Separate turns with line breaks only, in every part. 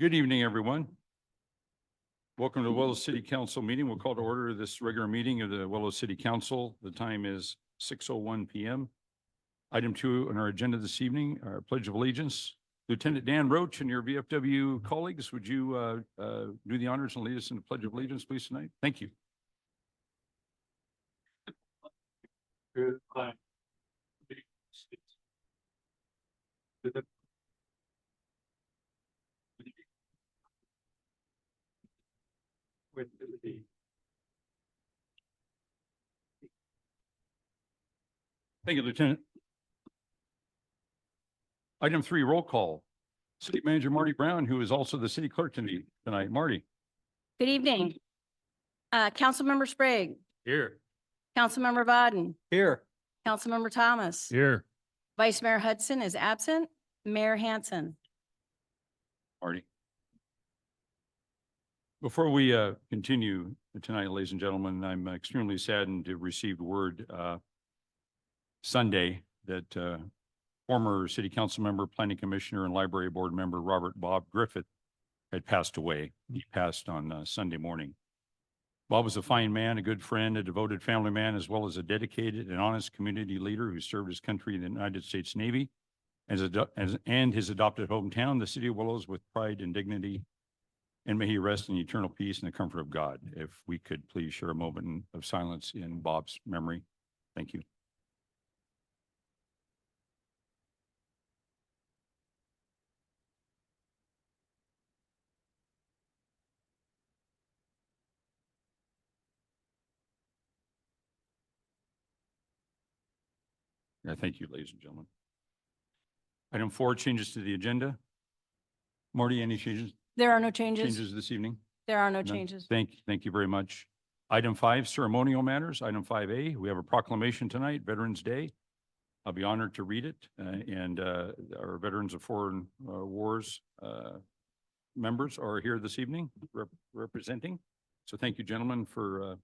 Good evening, everyone. Welcome to the Willow City Council meeting. We'll call to order this regular meeting of the Willow City Council. The time is 6:01 p.m. Item 2 on our agenda this evening, our Pledge of Allegiance. Lieutenant Dan Roach and your VFW colleagues, would you do the honors and lead us in the Pledge of Allegiance, please, tonight? Thank you.
Good flag. With the
Thank you, Lieutenant. Item 3, roll call. City Manager Marty Brown, who is also the city clerk tonight. Marty.
Good evening. Councilmember Sprague,
Here.
Councilmember Bodden,
Here.
Councilmember Thomas,
Here.
Vice Mayor Hudson is absent, Mayor Hansen.
Marty. Before we continue tonight, ladies and gentlemen, I'm extremely saddened to receive word Sunday that former city council member, planning commissioner, and library board member Robert Bob Griffith had passed away. He passed on Sunday morning. Bob was a fine man, a good friend, a devoted family man, as well as a dedicated and honest community leader who served his country in the United States Navy and his adopted hometown, the city of Willows, with pride and dignity. And may he rest in eternal peace and the comfort of God. If we could please share a moment of silence in Bob's memory. Thank you. Thank you, ladies and gentlemen. Item 4, changes to the agenda. Marty, any changes?
There are no changes.
Changes this evening?
There are no
None?
changes.
Thank you very much. Item 5, ceremonial matters. Item 5A, we have a proclamation tonight, Veterans Day. I'll be honored to read it. And our Veterans of Foreign Wars members are here this evening representing. So thank you, gentlemen, for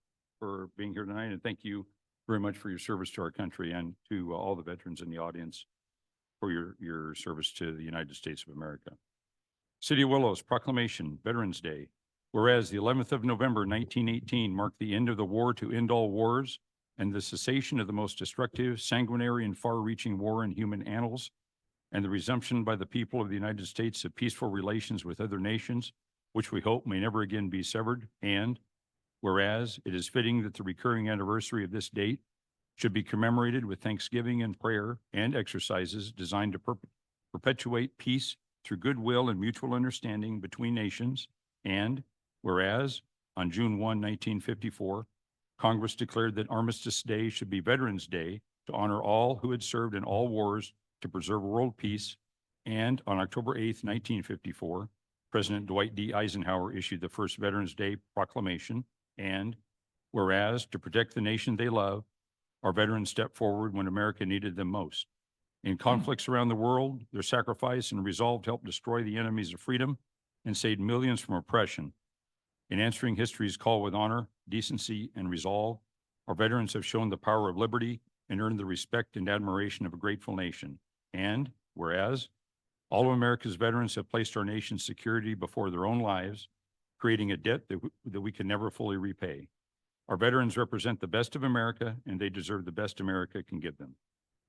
being here tonight. And thank you very much for your service to our country and to all the veterans in the audience for your service to the United States of America. City of Willows proclamation, Veterans Day. Whereas the 11th of November, 1918 marked the end of the war to end all wars and the cessation of the most destructive, sanguinary, and far-reaching war in human annals, and the resumption by the people of the United States of peaceful relations with other nations, which we hope may never again be severed. And whereas it is fitting that the recurring anniversary of this date should be commemorated with thanksgiving and prayer and exercises designed to perpetuate peace through goodwill and mutual understanding between nations. And whereas on June 1, 1954, Congress declared that Armistice Day should be Veterans Day to honor all who had served in all wars to preserve world peace. And on October 8, 1954, President Dwight D. Eisenhower issued the first Veterans Day proclamation. And whereas to protect the nation they love, our veterans stepped forward when America needed them most. In conflicts around the world, their sacrifice and resolve helped destroy the enemies of freedom and saved millions from oppression. In answering history's call with honor, decency, and resolve, our veterans have shown the power of liberty and earned the respect and admiration of a grateful nation. And whereas all of America's veterans have placed our nation's security before their own lives, creating a debt that we can never fully repay. Our veterans represent the best of America, and they deserve the best America can give them.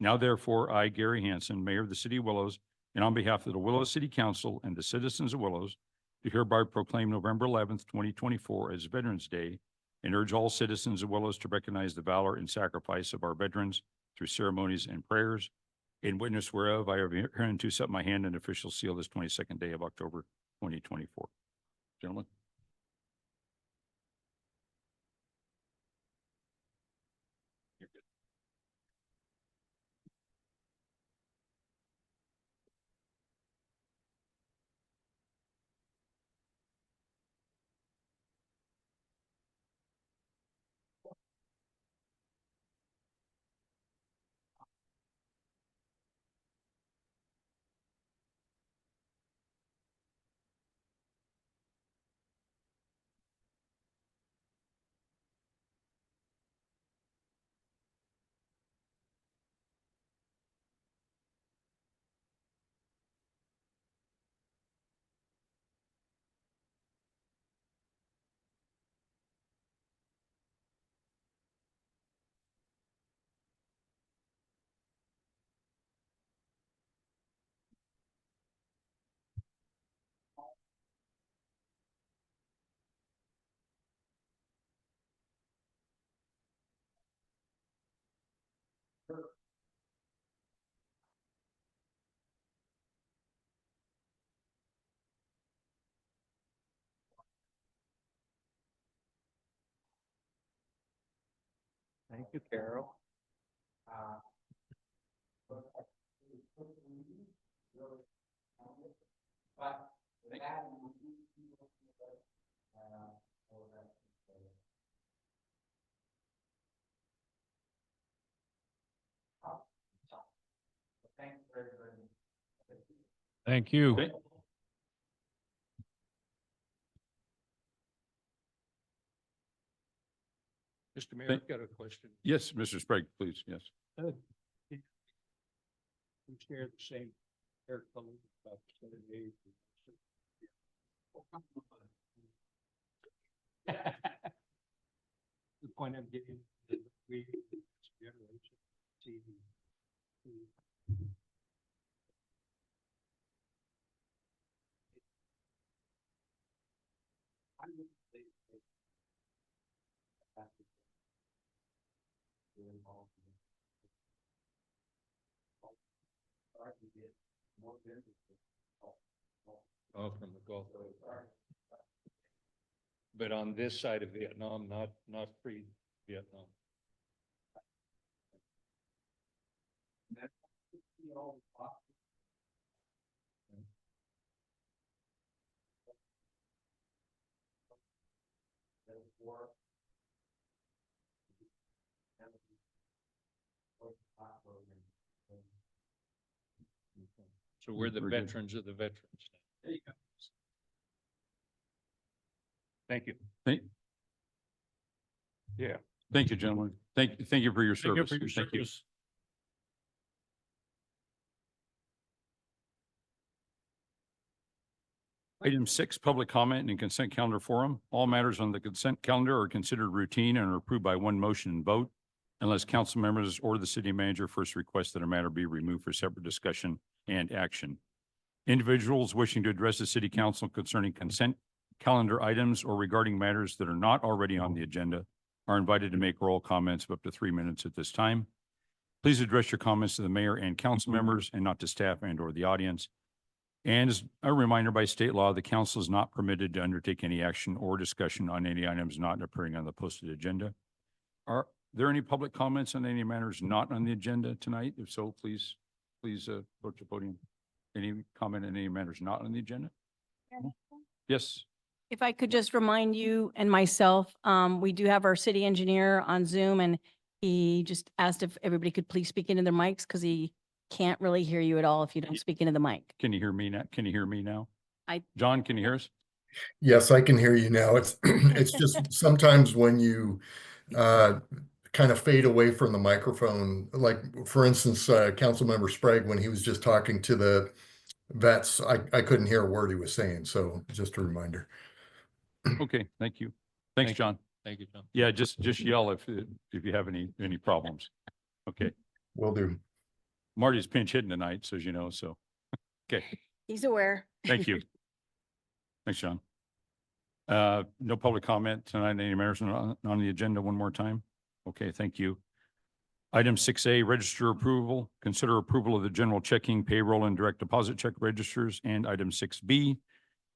Now, therefore, I, Gary Hansen, Mayor of the City of Willows, and on behalf of the Willows City Council and the citizens of Willows, do hereby proclaim November 11th, 2024 as Veterans Day and urge all citizens of Willows to recognize the valor and sacrifice of our veterans through ceremonies and prayers. In witness whereof, I have hereunto set my hand and official seal this 22nd day of October, 2024. Gentlemen.
Thank you, Carol.
Thank you.
Okay.
Mr. Mayor,
Thank-
I've got a question.
Yes, Mr. Sprague, please, yes.
We share the same hair color, about the same age. The point I'm getting is that we, this generation, see I would say that have to get involved in it. Or I can get more business. Oh, from the Gulf. But on this side of Vietnam, not free Vietnam. So we're the
Very good.
veterans of the veterans. There you go. Thank you. Yeah.
Thank you, gentlemen. Thank you for your
Thank you
service.
for your
Thank you.
service.
Item 6, public comment and consent calendar forum. All matters on the consent calendar are considered routine and are approved by one motion and vote unless council members or the city manager first request that a matter be removed for separate discussion and action. Individuals wishing to address the city council concerning consent calendar items or regarding matters that are not already on the agenda are invited to make oral comments of up to 3 minutes at this time. Please address your comments to the mayor and council members and not to staff and or the audience. And as a reminder, by state law, the council is not permitted to undertake any action or discussion on any items not appearing on the posted agenda. Are there any public comments on any matters not on the agenda tonight? If so, please approach the podium. Any comment on any matters not on the agenda? Yes,
If I could just remind you and myself, we do have our city engineer on Zoom and he just asked if everybody could please speak into their mics because he can't really hear you at all if you don't speak into the mic.
can you hear me now? Can you hear me now?
I-
John, can you hear us?
Yes, I can hear you now. It's it's just sometimes when you kind of fade away from the microphone, like for instance, Councilmember Sprague, when he was just talking to the vets, I couldn't hear a word he was saying. So just a reminder.
Okay, thank you. Thanks,
Thank you.
John.
Thank you, John.
Yeah, just yell if you have any problems. Okay,
Will do.
Marty's pinch hitting tonight, so as you know, so, okay,
He's aware.
thank you. Thanks, John. No public comment tonight, any matters on the agenda one more time? Okay, thank you. Item 6A, register approval, consider approval of the general checking, payroll, and direct deposit check registers. And item 6B,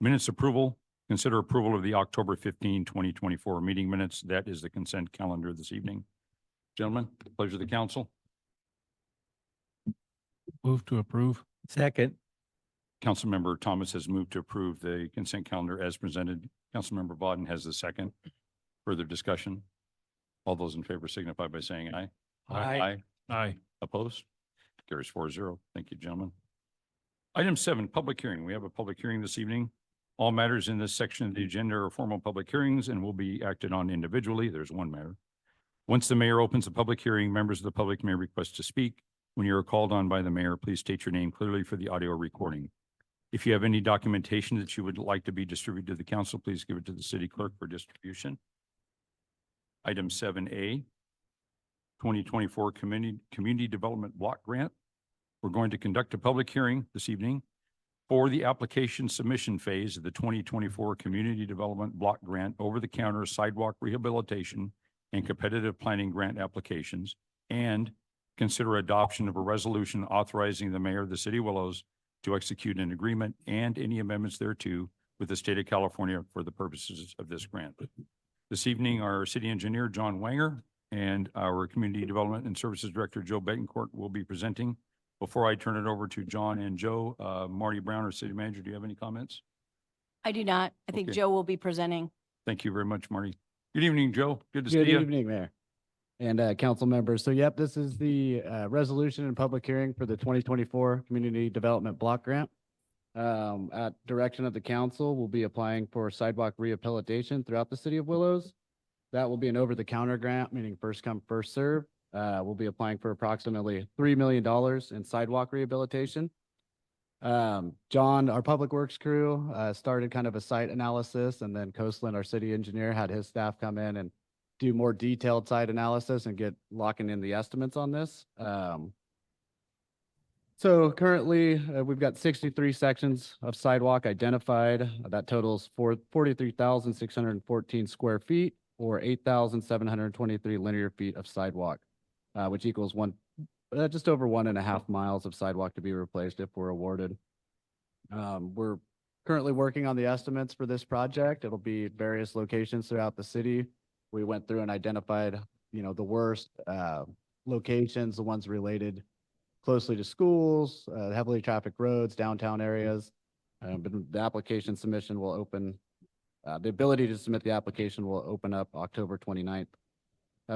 minutes approval, consider approval of the October 15, 2024 meeting minutes. That is the consent calendar this evening. Gentlemen, pleasure of the council.
Move to approve. Second.
Councilmember Thomas has moved to approve the consent calendar as presented. Councilmember Bodden has the second. Further discussion? All those in favor signify by saying aye.
Aye.
Opposed? Carries 4-0. Thank you, gentlemen. Item 7, public hearing. We have a public hearing this evening. All matters in this section of the agenda are formal public hearings and will be acted on individually. There's one matter. Once the mayor opens the public hearing, members of the public may request to speak. When you are called on by the mayor, please state your name clearly for the audio recording. If you have any documentation that you would like to be distributed to the council, please give it to the city clerk for distribution. Item 7A, 2024 Community Development Block Grant. We're going to conduct a public hearing this evening for the application submission phase of the 2024 Community Development Block Grant over-the-counter sidewalk rehabilitation and competitive planning grant applications and consider adoption of a resolution authorizing the mayor of the city of Willows to execute an agreement and any amendments thereto with the state of California for the purposes of this grant. This evening, our city engineer, John Wanger, and our Community Development and Services Director, Joe Betancourt, will be presenting. Before I turn it over to John and Joe, Marty Brown, our city manager, do you have any comments?
I do not. I think
Okay.
Joe will be presenting.
Thank you very much, Marty. Good evening, Joe. Good to
Good
see you.
evening, Mayor and council members. So yep, this is the resolution and public hearing for the 2024 Community Development Block Grant. At direction of the council, we'll be applying for sidewalk rehabilitation throughout the city of Willows. That will be an over-the-counter grant, meaning first come, first serve. We'll be applying for approximately $3 million in sidewalk rehabilitation. John, our public works crew, started kind of a site analysis, and then Coastland, our city engineer, had his staff come in and do more detailed site analysis and get locking in the estimates on this. So currently, we've got 63 sections of sidewalk identified. That totals 43,614 square feet, or 8,723 linear feet of sidewalk, which equals just over 1.5 miles of sidewalk to be replaced if we're awarded. We're currently working on the estimates for this project. It'll be various locations throughout the city. We went through and identified, the worst locations, the ones related closely to schools, heavily trafficked roads, downtown areas. But the application submission will open, the ability to submit the application will open up October 29th.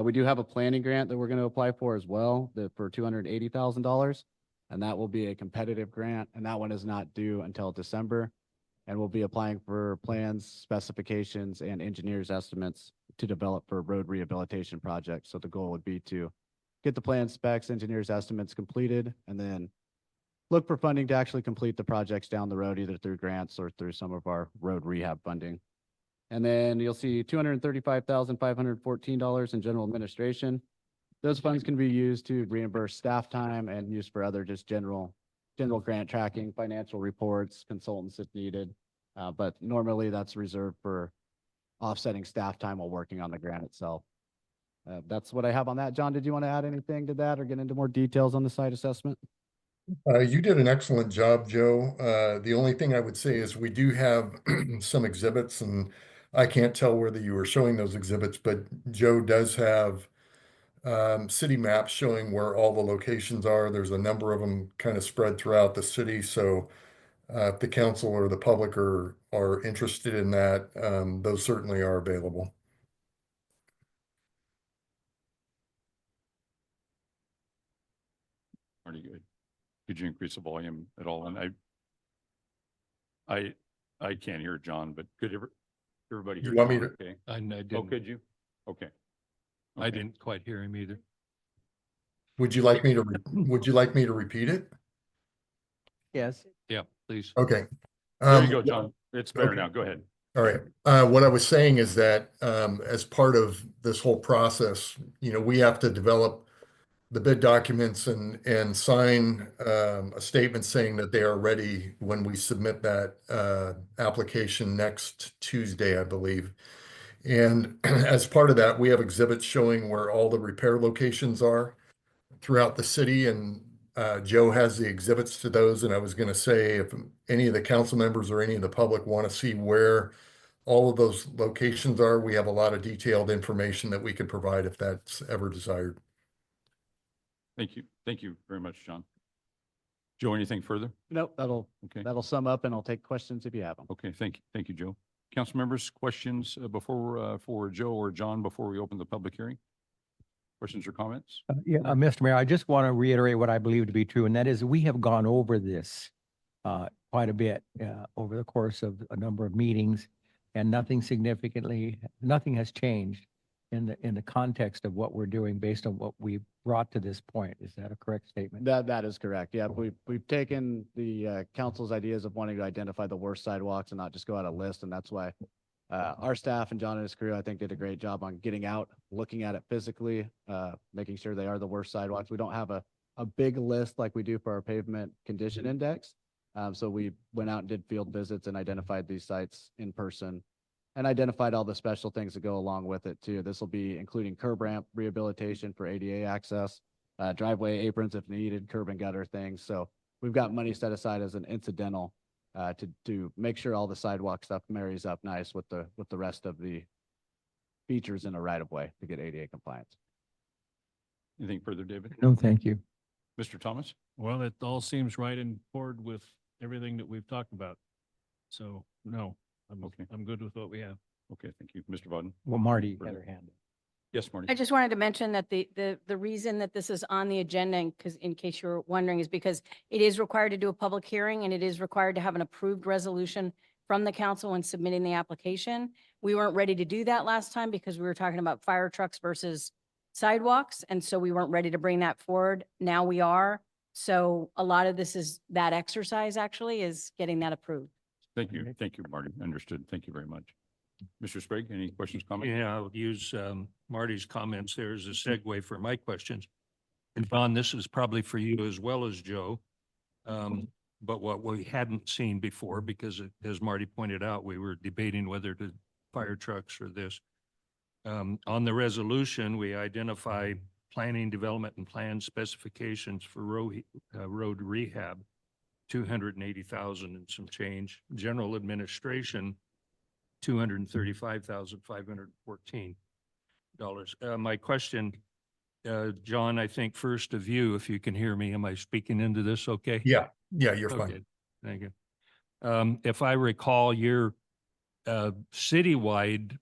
We do have a planning grant that we're going to apply for as well, for $280,000. And that will be a competitive grant, and that one is not due until December. And we'll be applying for plans, specifications, and engineers' estimates to develop for road rehabilitation projects. So the goal would be to get the plan specs, engineers' estimates completed, and then look for funding to actually complete the projects down the road, either through grants or through some of our road rehab funding. And then you'll see $235,514 in general administration. Those funds can be used to reimburse staff time and used for other just general grant tracking, financial reports, consultants if needed. But normally that's reserved for offsetting staff time while working on the grant itself. That's what I have on that. John, did you want to add anything to that or get into more details on the site assessment?
You did an excellent job, Joe. The only thing I would say is we do have some exhibits, and I can't tell whether you were showing those exhibits, but Joe does have city maps showing where all the locations are. There's a number of them kind of spread throughout the city. So if the council or the public are interested in that, those certainly are available.
Pretty good. Could you increase the volume at all? And I can't hear John, but could everybody hear
You want me
John?
to-
Okay.
I
Oh,
didn't,
could you? Okay.
I
Okay.
didn't quite hear him either.
Would you like me to repeat it?
Yes.
Yeah, please.
Okay.
There you go, John. It's better
okay.
now. Go ahead.
All right. What I was saying is that as part of this whole process, we have to develop the bid documents and sign a statement saying that they are ready when we submit that application next Tuesday, I believe. And as part of that, we have exhibits showing where all the repair locations are throughout the city. And Joe has the exhibits to those. And I was going to say, if any of the council members or any of the public want to see where all of those locations are, we have a lot of detailed information that we can provide if that's ever desired.
Thank you. Thank you very much, John. Joe, anything further?
Nope,
Okay.
that'll sum up, and I'll take questions if you have them.
Okay. Thank you. Thank you, Joe. Council members, questions for Joe or John before we open the public hearing? Questions or comments?
Mr. Mayor, I just want to reiterate what I believe to be true, and that is we have gone over this quite a bit over the course of a number of meetings, and nothing has changed in the context of what we're doing based on what we brought to this point. Is that a correct statement?
That is correct. Yeah, we've taken the council's ideas of wanting to identify the worst sidewalks and not just go out a list, and that's why our staff and John and his crew, I think, did a great job on getting out, looking at it physically, making sure they are the worst sidewalks. We don't have a big list like we do for our pavement condition index. So we went out and did field visits and identified these sites in person and identified all the special things that go along with it too. This will be including curb ramp rehabilitation for ADA access, driveway aprons if needed, curb and gutter things. So we've got money set aside as an incidental to make sure all the sidewalk stuff marries up nice with the rest of the features in a right of way to get ADA compliance.
Anything further, David?
No, thank you.
Mr. Thomas?
Well, it all seems right in accord with everything that we've talked about. So, no,
Okay.
I'm good with what we have.
Okay, thank you. Mr. Bowden?
Well, Marty had
Further.
her hand up.
Yes, Marty?
I just wanted to mention that the reason that this is on the agenda, because in case you're wondering, is because it is required to do a public hearing and it is required to have an approved resolution from the council when submitting the application. We weren't ready to do that last time because we were talking about fire trucks versus sidewalks. And so we weren't ready to bring that forward. Now we are. So a lot of this is that exercise actually is getting that approved.
Thank you. Thank you, Marty. Understood. Thank you very much. Mr. Sprague, any questions, comments?
Yeah, I'll use Marty's comments there as a segue for my questions. And Don, this is probably for you as well as Joe. But what we hadn't seen before, because as Marty pointed out, we were debating whether to fire trucks or this. On the resolution, we identify planning, development and plan specifications for road rehab, 280,000 and some change. General administration, $235,514. My question, John, I think first of you, if you can hear me, am I speaking into this okay?
Yeah, you're
Okay,
fine.
thank you. If I recall, your citywide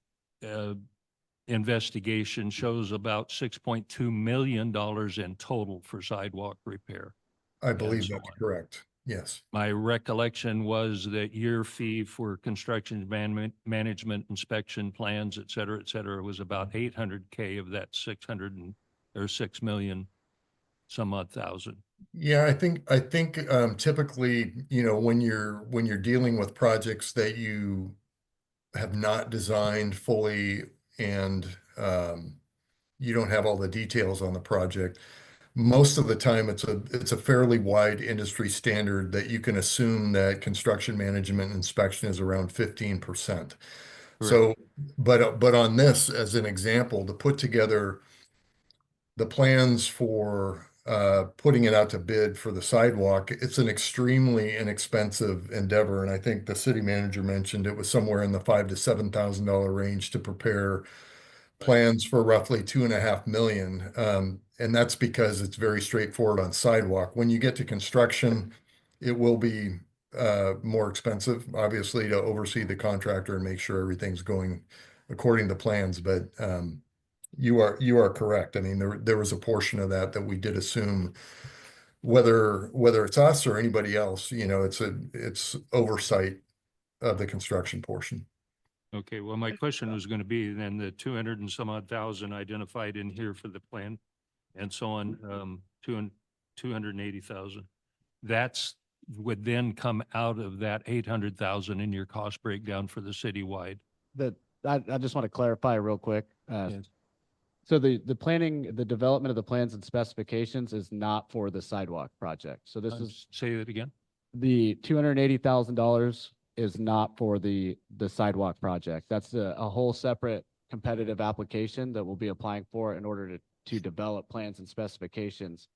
investigation shows about $6.2 million in total for sidewalk repair.
I believe
so
that's
on.
correct. Yes.
My recollection was that your fee for construction management, inspection plans, et cetera, was about 800K of that 6 million some odd thousand.
Yeah, I think typically, when you're dealing with projects that you have not designed fully and you don't have all the details on the project, most of the time it's a fairly wide industry standard that you can assume that construction management inspection is around 15%. So, but on this, as an example, to put together the plans for putting it out to bid for the sidewalk, it's an extremely inexpensive endeavor. And I think the city manager mentioned it was somewhere in the $5,000 to $7,000 range to prepare plans for roughly 2.5 million. And that's because it's very straightforward on sidewalk. When you get to construction, it will be more expensive, obviously, to oversee the contractor and make sure everything's going according to plans. But you are correct. I mean, there was a portion of that we did assume, whether it's us or anybody else, it's oversight of the construction portion.
Okay, well, my question was going to be then the 200 and some odd thousand identified in here for the plan and so on, 280,000. That's would then come out of that 800,000 in your cost breakdown for the citywide.
I just want to clarify real quick.
Yes.
So the planning, the development of the plans and specifications is not for the sidewalk project. So this is
Say that again?
the $280,000 is not for the sidewalk project. That's a whole separate competitive application that we'll be applying for in order to develop plans and specifications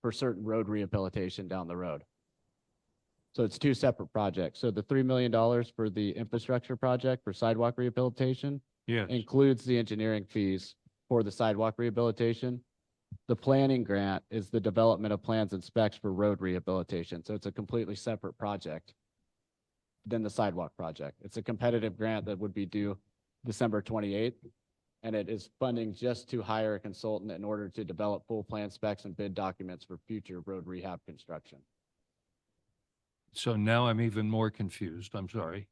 for certain road rehabilitation down the road. So it's two separate projects. So the $3 million for the infrastructure project for sidewalk rehabilitation
Yes.
includes the engineering fees for the sidewalk rehabilitation. The planning grant is the development of plans and specs for road rehabilitation. So it's a completely separate project than the sidewalk project. It's a competitive grant that would be due December 28th. And it is funding just to hire a consultant in order to develop full plan specs and bid documents for future road rehab construction.
So now I'm even more confused. I'm sorry.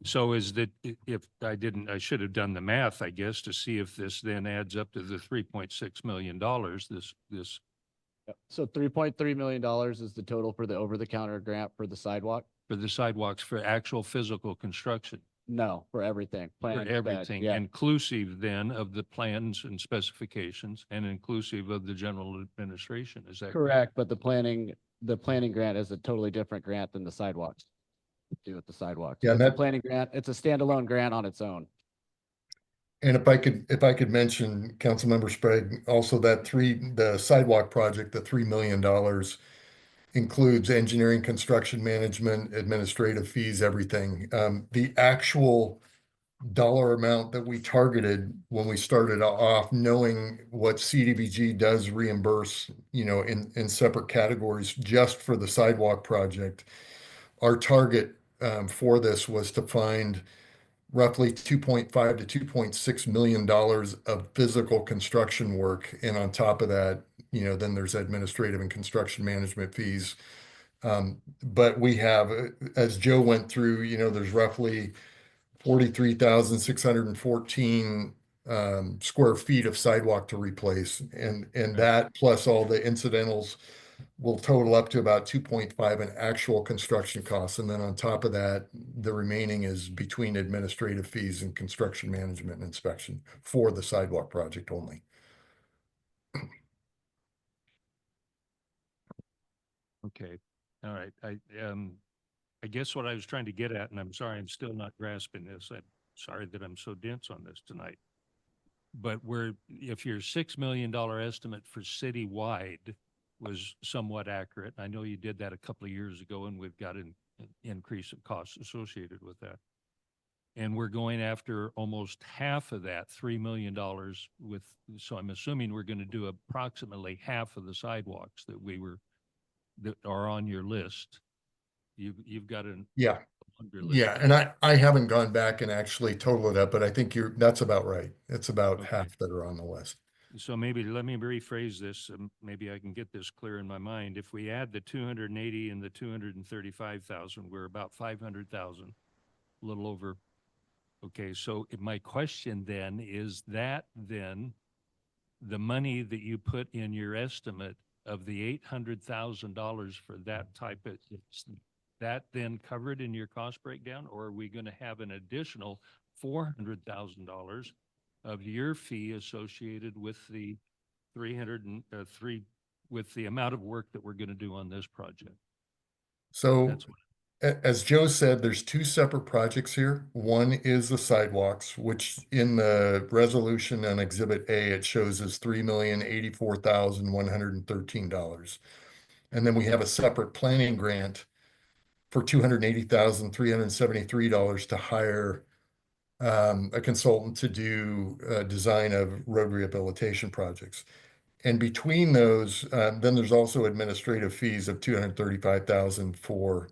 So is that if I should have done the math, I guess, to see if this then adds up to the $3.6 million, this.
Yep. So $3.3 million is the total for the over-the-counter grant for the sidewalk?
For the sidewalks for actual physical construction,
No, for everything.
for
Plan, spec,
everything,
yeah.
inclusive then of the plans and specifications and inclusive of the general administration. Is that
Correct, but the planning grant is a totally different grant than the sidewalks. Do with the sidewalks.
Yeah,
It's a
that-
planning grant. It's a standalone grant on its own.
And if I could mention, Councilmember Sprague, also the sidewalk project, the $3 million includes engineering, construction management, administrative fees, everything. The actual dollar amount that we targeted when we started off, knowing what CDBG does reimburse, in separate categories just for the sidewalk project, our target for this was to find roughly 2.5 to $2.6 million of physical construction work. And on top of that, then there's administrative and construction management fees. But we have, as Joe went through, there's roughly 43,614 square feet of sidewalk to replace. And that plus all the incidentals will total up to about 2.5 in actual construction costs. And then on top of that, the remaining is between administrative fees and construction management and inspection for the sidewalk project only.
Okay, all right. I guess what I was trying to get at, and I'm sorry, I'm still not grasping this. I'm sorry that I'm so dense on this tonight. But if your $6 million estimate for citywide was somewhat accurate, I know you did that a couple of years ago and we've got an increase of costs associated with that. And we're going after almost half of that, $3 million so I'm assuming we're going to do approximately half of the sidewalks that are on your list. You've got an
Yeah.
under list.
Yeah. And I haven't gone back and actually totaled it up, but I think that's about right. It's about
Okay.
half that are on the list.
So maybe let me rephrase this. Maybe I can get this clear in my mind. If we add the 280 and the 235,000, we're about 500,000, a little over. Okay, so my question then is that then the money that you put in your estimate of the $800,000 for that type of, is that then covered in your cost breakdown, or are we going to have an additional $400,000 of your fee associated with the 303 with the amount of work that we're going to do on this project?
So
That's what,
as Joe said, there's two separate projects here. One is the sidewalks, which in the resolution on Exhibit A, it shows as $3,084,113. And then we have a separate planning grant for $280,373 to hire a consultant to do design of road rehabilitation projects. And between those, then there's also administrative fees of $235,000 for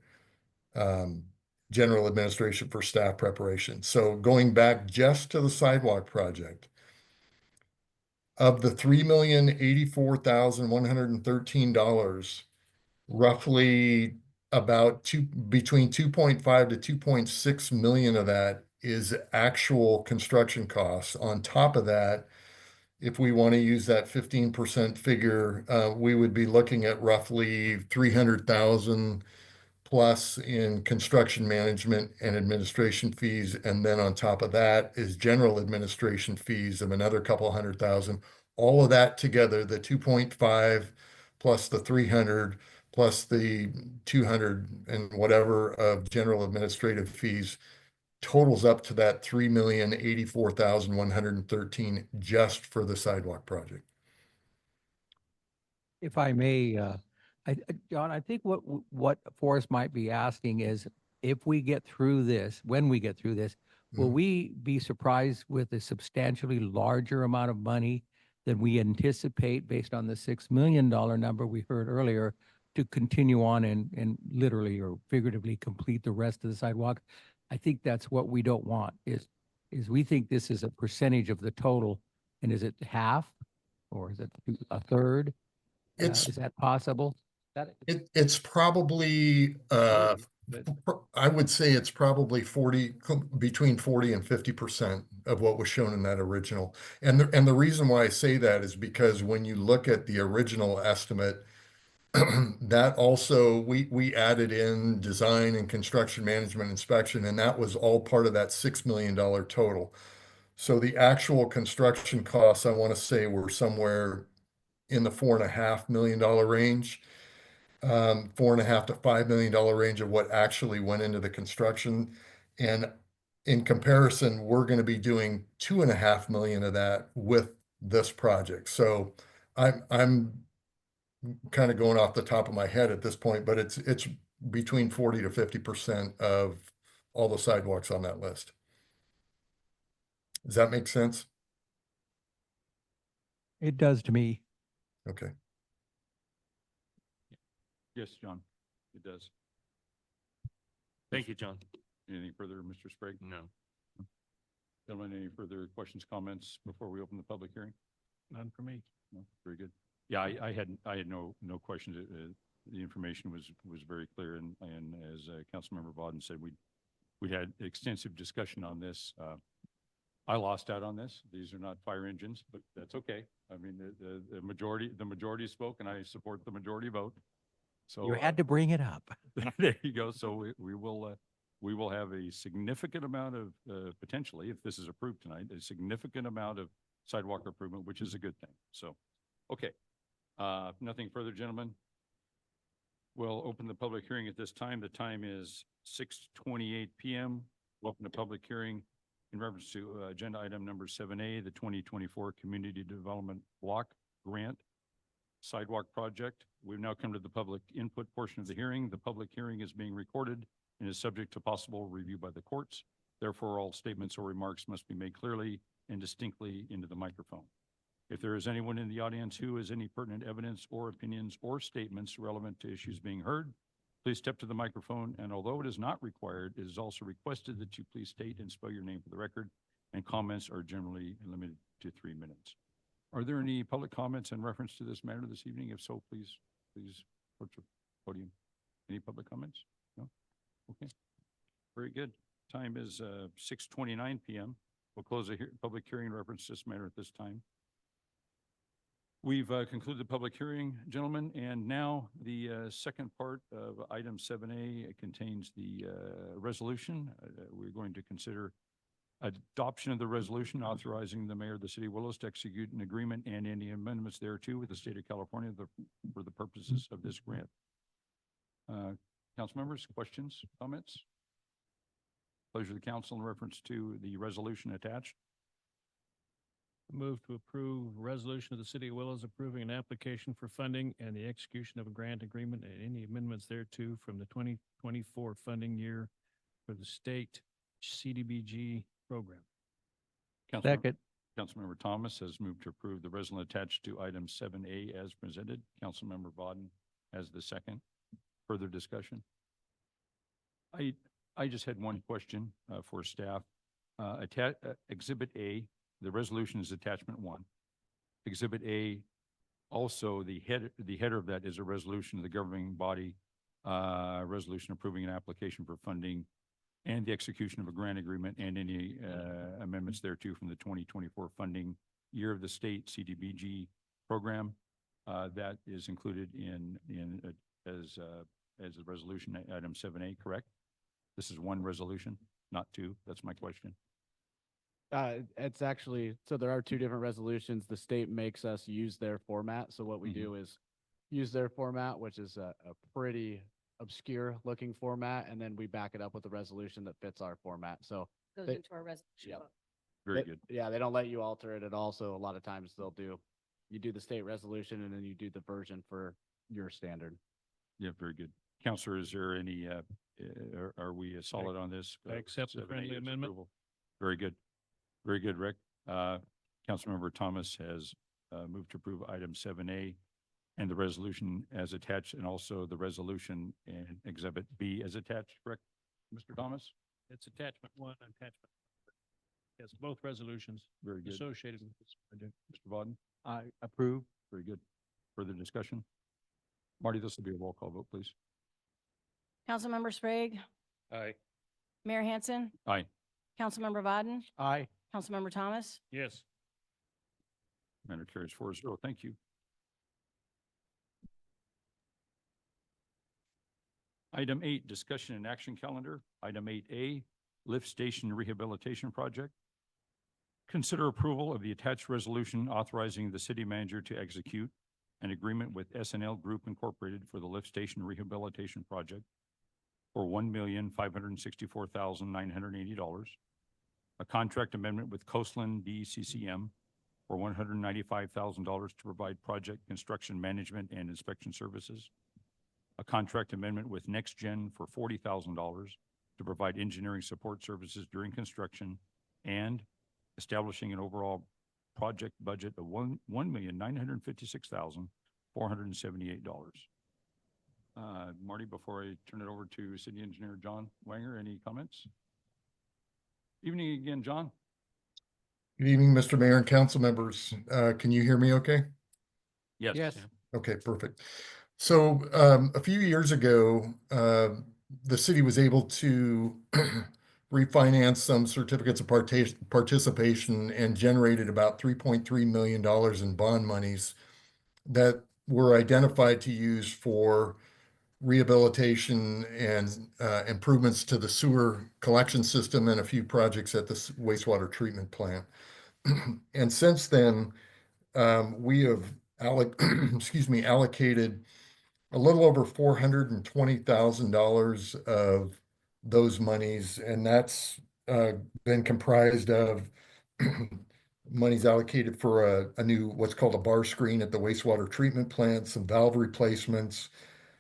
general administration for staff preparation. So going back just to the sidewalk project, of the $3,084,113, roughly between 2.5 to 2.6 million of that is actual construction costs. On top of that, if we want to use that 15% figure, we would be looking at roughly 300,000 plus in construction management and administration fees. And then on top of that is general administration fees of another couple $100,000. All of that together, the 2.5 plus the 300 plus the 200 and whatever of general administrative fees totals up to that 3,084,113 just for the sidewalk project.
If I may, John, I think what Forrest might be asking is if we get through this, when we get through this, will
Mhm.
we be surprised with a substantially larger amount of money than we anticipate based on the $6 million number we heard earlier to continue on and literally or figuratively complete the rest of the sidewalk? I think that's what we don't want is we think this is a percentage of the total. And is it half or is it a third?
It's
Is that possible?
it's probably I would say it's probably between 40 and 50% of what was shown in that original. And the reason why I say that is because when you look at the original estimate, that also we added in design and construction management inspection, and that was all part of that $6 million total. So the actual construction costs, I want to say, were somewhere in the $4.5 million range. $4.5 to $5 million range of what actually went into the construction. And in comparison, we're going to be doing 2.5 million of that with this project. So I'm kind of going off the top of my head at this point, but it's between 40 to 50% of all the sidewalks on that list. Does that make sense?
It does to me.
Okay.
Yes, John, it does.
Thank you, John.
Anything further, Mr. Sprague?
No.
Gentlemen, any further questions, comments before we open the public hearing?
None for me.
No, very good. Yeah, I had no questions. The information was very clear and as Councilmember Bodden said, we had extensive discussion on this. I lost out on this. These are not fire engines, but that's okay. I mean, the majority spoke and I support the majority vote. So
You had to bring it up.
there you go. So we will have a significant amount of, potentially, if this is approved tonight, a significant amount of sidewalk improvement, which is a good thing. So, okay. Nothing further, gentlemen. We'll open the public hearing at this time. The time is 6:28 PM. We'll open the public hearing in reference to agenda item number 7A, the 2024 Community Development Block Grant Sidewalk Project. We've now come to the public input portion of the hearing. The public hearing is being recorded and is subject to possible review by the courts. Therefore, all statements or remarks must be made clearly and distinctly into the microphone. If there is anyone in the audience who has any pertinent evidence or opinions or statements relevant to issues being heard, please step to the microphone, and although it is not required, it is also requested that you please state and spell your name for the record, and comments are generally limited to 3 minutes. Are there any public comments in reference to this matter this evening? If so, please approach the podium. Any public comments? No? Okay. Very good. Time is 6:29 PM. We'll close the public hearing in reference to this matter at this time. We've concluded the public hearing, gentlemen, and now the second part of item 7A contains the resolution. We're going to consider adoption of the resolution authorizing the mayor of the city of Willows to execute an agreement and any amendments thereto with the state of California for the purposes of this grant. Council members, questions, comments? Pleasure of the council in reference to the resolution attached.
Move to approve resolution of the city of Willows approving an application for funding and the execution of a grant agreement and any amendments thereto from the 2024 funding year for the state CDBG program.
Second.
Councilmember Thomas has moved to approve the resolution attached to item 7A as presented. Councilmember Bodden has the second. Further discussion? I just had one question for staff. Exhibit A, the resolution is attachment 1. Exhibit A, also the header of that is a resolution of the governing body, resolution approving an application for funding and the execution of a grant agreement and any amendments thereto from the 2024 funding year of the state CDBG program. That is included as a resolution item 7A, correct? This is one resolution, not two. That's my question.
It's actually, so there are 2 different resolutions. The state makes us use their format. So what we do is use their format, which is a pretty obscure looking format, and then we back it up with a resolution that fits our format. So
Goes
They-
into our resolution.
Yep.
vote.
Very good.
yeah, they don't let you alter it at all. So a lot of times you do the state resolution and then you do the version for your standard.
Yeah, very good. Counselor, is there any, are we solid on this?
I accept the
7A
friendly
as
amendment.
approval? Very good. Very good, Rick. Councilmember Thomas has moved to approve item 7A and the resolution as attached, and also the resolution and exhibit B as attached, correct, Mr. Thomas?
It's attachment 1, attachment. Yes, both resolutions
Very good.
associated with this project.
Mr. Bodden?
I approve.
Very good. Further discussion? Marty, this will be a roll call vote, please.
Councilmember Sprague,
Aye.
Mayor Hansen,
Aye.
Councilmember Bodden,
Aye.
Councilmember Thomas.
Yes.
Matter carries 4-0. Thank you. Item 8, discussion and action calendar. Item 8A, lift station rehabilitation project. Consider approval of the attached resolution authorizing the city manager to execute an agreement with SNL Group Incorporated for the lift station rehabilitation project for $1,564,980 a contract amendment with Coastland DCCM for $195,000 to provide project construction management and inspection services, a contract amendment with NextGen for $40,000 to provide engineering support services during construction, and establishing an overall project budget of $1,956,478. Marty, before I turn it over to City Engineer John Wanger, any comments? Evening again, John.
Good evening, Mr. Mayor and council members. Can you hear me okay?
Yes.
Yes.
Okay, perfect. So a few years ago, the city was able to refinance some certificates of participation and generated about $3.3 million in bond monies that were identified to use for rehabilitation and improvements to the sewer collection system and a few projects at the wastewater treatment plant. And since then, we have allocated a little over $420,000 of those monies, and that's been comprised of monies allocated for a new, what's called a bar screen at the wastewater treatment plant, some valve replacements,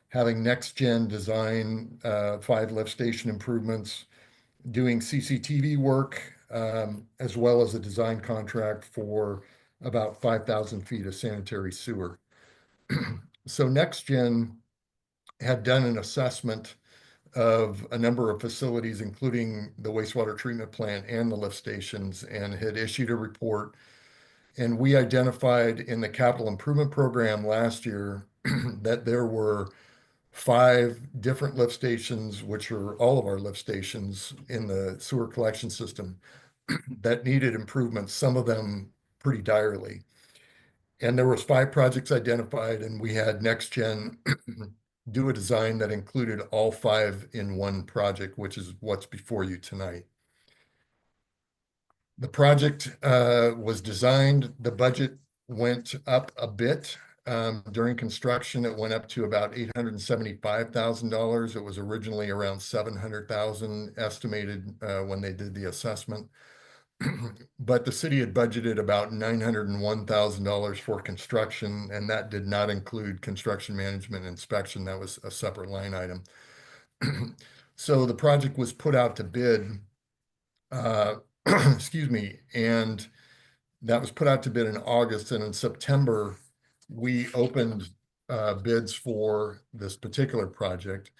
having NextGen design 5 lift station improvements, doing CCTV work, as well as a design contract for about 5,000 feet of sanitary sewer. So NextGen had done an assessment of a number of facilities, including the wastewater treatment plant and the lift stations, and had issued a report. And we identified in the capital improvement program last year that there were 5 different lift stations, which are all of our lift stations in the sewer collection system, that needed improvements, some of them pretty direly. And there was 5 projects identified, and we had NextGen do a design that included all 5 in one project, which is what's before you tonight. The project was designed, the budget went up a bit. During construction, it went up to about $875,000. It was originally around $700,000 estimated when they did the assessment. But the city had budgeted about $901,000 for construction, and that did not include construction management and inspection. That was a separate line item. So the project was put out to bid, excuse me, and that was put out to bid in August, and in September, we opened bids for this particular project.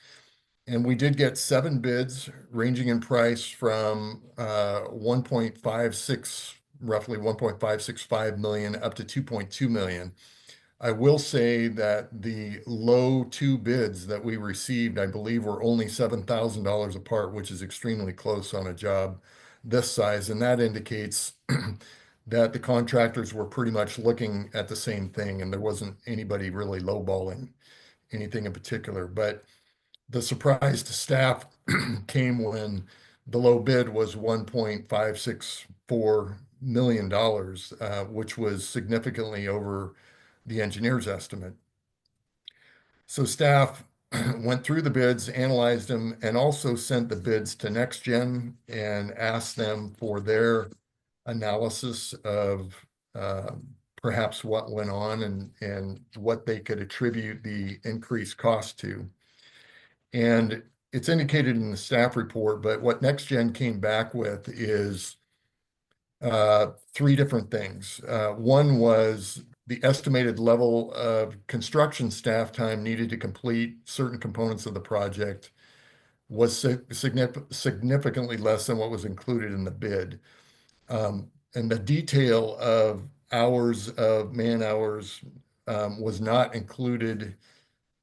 And we did get 7 bids ranging in price from roughly 1.565 million up to 2.2 million. I will say that the low 2 bids that we received, I believe, were only $7,000 apart, which is extremely close on a job this size. And that indicates that the contractors were pretty much looking at the same thing, and there wasn't anybody really lowballing anything in particular. But the surprise to staff came when the low bid was $1.564 million, which was significantly over the engineer's estimate. So staff went through the bids, analyzed them, and also sent the bids to NextGen and asked them for their analysis of perhaps what went on and what they could attribute the increased cost to. And it's indicated in the staff report, but what NextGen came back with is 3 different things. One was the estimated level of construction staff time needed to complete certain components of the project was significantly less than what was included in the bid. And the detail of hours of man hours was not included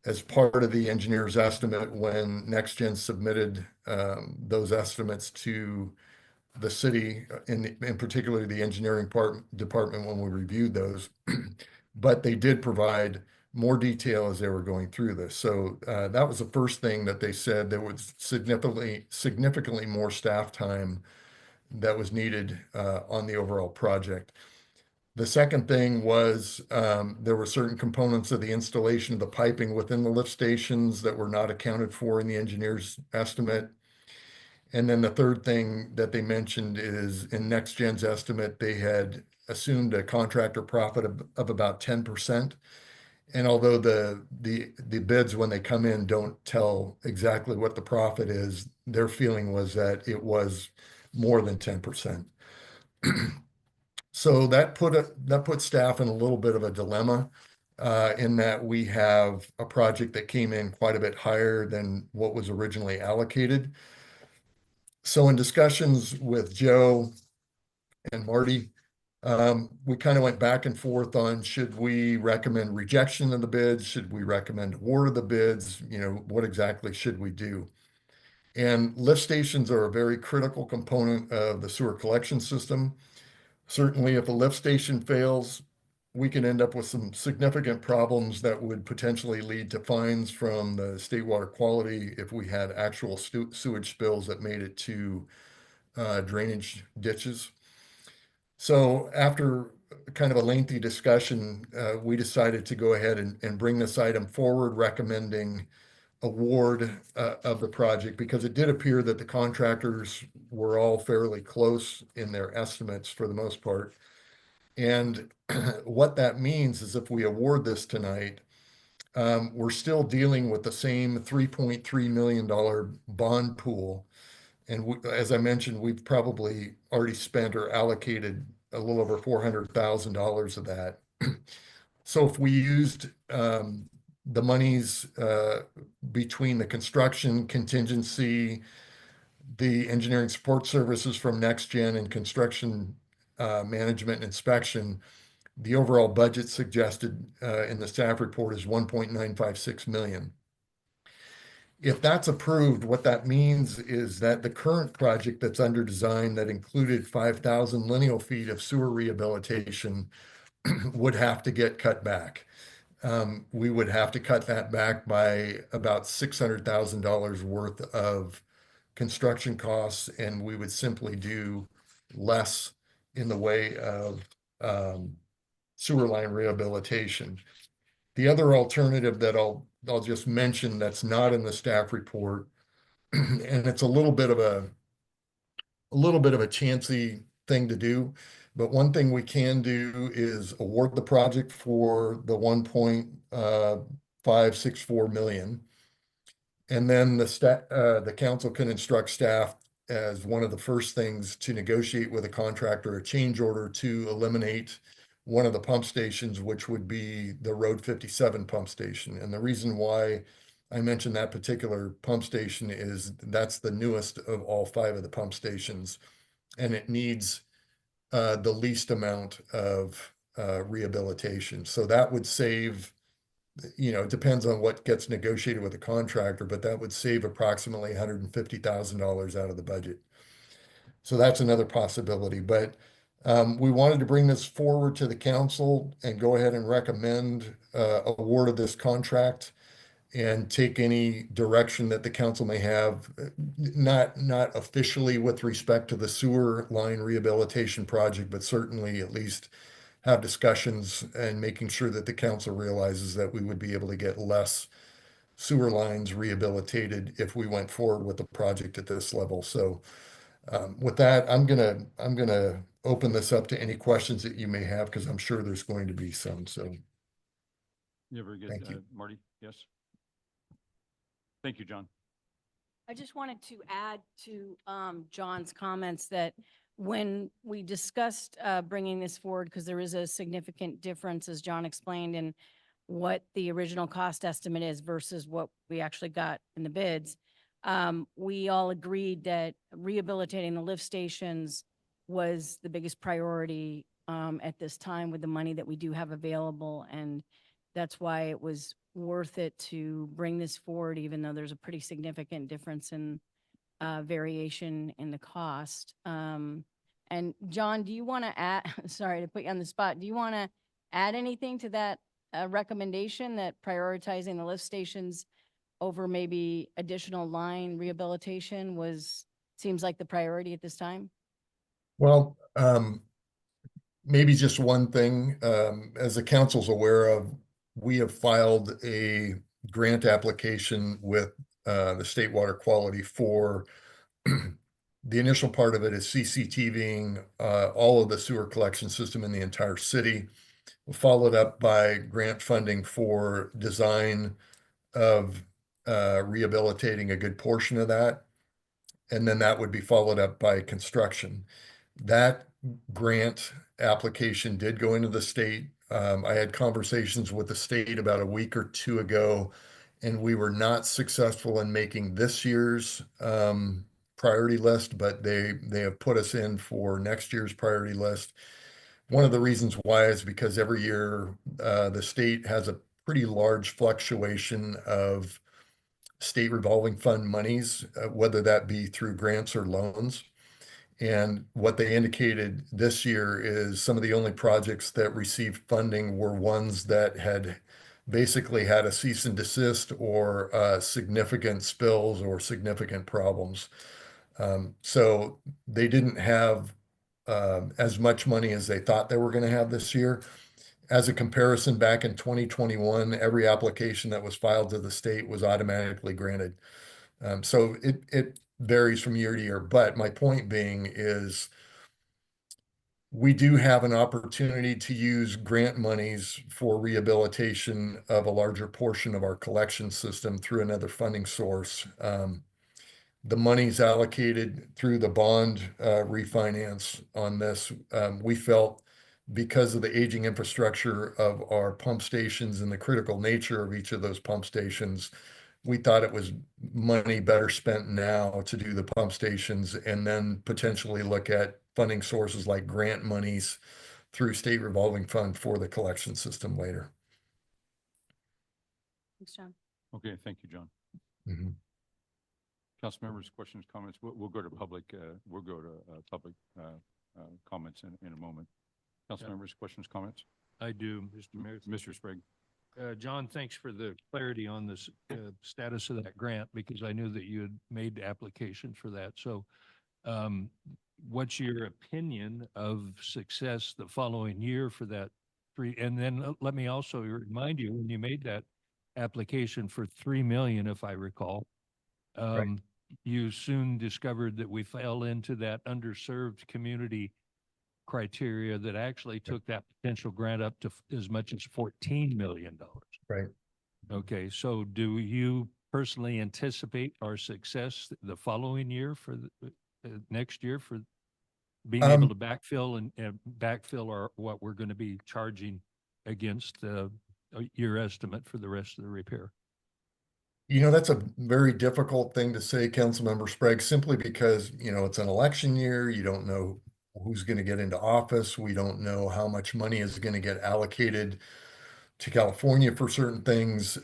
as part of the engineer's estimate when NextGen submitted those estimates to the city, in particular the engineering department when we reviewed those. But they did provide more detail as they were going through this. So that was the first thing that they said. There was significantly more staff time that was needed on the overall project. The second thing was there were certain components of the installation of the piping within the lift stations that were not accounted for in the engineer's estimate. And then the third thing that they mentioned is in NextGen's estimate, they had assumed a contractor profit of about 10%. And although the bids, when they come in, don't tell exactly what the profit is, their feeling was that it was more than 10%. So that put staff in a little bit of a dilemma, in that we have a project that came in quite a bit higher than what was originally allocated. So in discussions with Joe and Marty, we kind of went back and forth on, should we recommend rejection of the bids? Should we recommend award of the bids? You know, what exactly should we do? And lift stations are a very critical component of the sewer collection system. Certainly, if a lift station fails, we can end up with some significant problems that would potentially lead to fines from the state water quality if we had actual sewage spills that made it to drainage ditches. So after kind of a lengthy discussion, we decided to go ahead and bring this item forward, recommending award of the project, because it did appear that the contractors were all fairly close in their estimates for the most part. And what that means is if we award this tonight, we're still dealing with the same $3.3 million bond pool. And as I mentioned, we've probably already spent or allocated a little over $400,000 of that. So if we used the monies between the construction contingency, the engineering support services from NextGen, and construction management and inspection, the overall budget suggested in the staff report is 1.956 million. If that's approved, what that means is that the current project that's under design that included 5,000 lineal feet of sewer rehabilitation would have to get cut back. We would have to cut that back by about $600,000 worth of construction costs, and we would simply do less in the way of sewer line rehabilitation. The other alternative that I'll just mention that's not in the staff report, and it's a little bit of a chancy thing to do, but one thing we can do is award the project for the 1.564 million. And then the council can instruct staff as one of the first things to negotiate with a contractor a change order to eliminate one of the pump stations, which would be the Road 57 pump station. And the reason why I mentioned that particular pump station is that's the newest of all 5 of the pump stations, and it needs the least amount of rehabilitation. So that would save, you know, it depends on what gets negotiated with the contractor, but that would save approximately $150,000 out of the budget. So that's another possibility, but we wanted to bring this forward to the council and go ahead and recommend award of this contract and take any direction that the council may have, not officially with respect to the sewer line rehabilitation project, but certainly at least have discussions and making sure that the council realizes that we would be able to get less sewer lines rehabilitated if we went forward with the project at this level. So with that, I'm gonna open this up to any questions that you may have, because I'm sure there's going to be some. So
Yeah, very good.
Thank you.
Marty, yes? Thank you, John.
I just wanted to add to John's comments that when we discussed bringing this forward, because there is a significant difference, as John explained, in what the original cost estimate is versus what we actually got in the bids, we all agreed that rehabilitating the lift stations was the biggest priority at this time with the money that we do have available. And that's why it was worth it to bring this forward, even though there's a pretty significant difference in variation in the cost. And John, do you want to add, sorry to put you on the spot, do you want to add anything to that recommendation that prioritizing the lift stations over maybe additional line rehabilitation seems like the priority at this time?
Well, maybe just one thing, as the council's aware of, we have filed a grant application with the State Water Quality for The initial part of it is CCTVing all of the sewer collection system in the entire city, followed up by grant funding for design of rehabilitating a good portion of that. And then that would be followed up by construction. That grant application did go into the state. I had conversations with the state about a week or two ago, and we were not successful in making this year's priority list, but they have put us in for next year's priority list. One of the reasons why is because every year the state has a pretty large fluctuation of state revolving fund monies, whether that be through grants or loans. And what they indicated this year is some of the only projects that received funding were ones that had basically had a cease and desist or significant spills or significant problems. So they didn't have as much money as they thought they were going to have this year. As a comparison, back in 2021, every application that was filed to the state was automatically granted. So it varies from year to year. But my point being is we do have an opportunity to use grant monies for rehabilitation of a larger portion of our collection system through another funding source. The monies allocated through the bond refinance on this, we felt because of the aging infrastructure of our pump stations and the critical nature of each of those pump stations, we thought it was money better spent now to do the pump stations and then potentially look at funding sources like grant monies through state revolving fund for the collection system later.
Thanks, John.
Okay, thank you, John.
Mhm.
Council members, questions, comments? We'll go to public, comments in a moment. Council
Yeah.
members, questions, comments?
I do, Mr. Mayor.
Mr. Sprague?
John, thanks for the clarity on this status of that grant, because I knew that you had made application for that. So what's your opinion of success the following year for that three? And then let me also remind you, when you made that application for 3 million, if I recall, you soon discovered that we fell into that underserved community criteria that actually took that potential grant up to as much as $14 million.
Right.
Okay, so do you personally anticipate our success the following year for next year for being able to backfill and backfill what we're going to be charging against your estimate for the rest of the repair?
You know, that's a very difficult thing to say, Councilmember Sprague, simply because, you know, it's an election year. You don't know who's going to get into office. We don't know how much money is going to get allocated to California for certain things.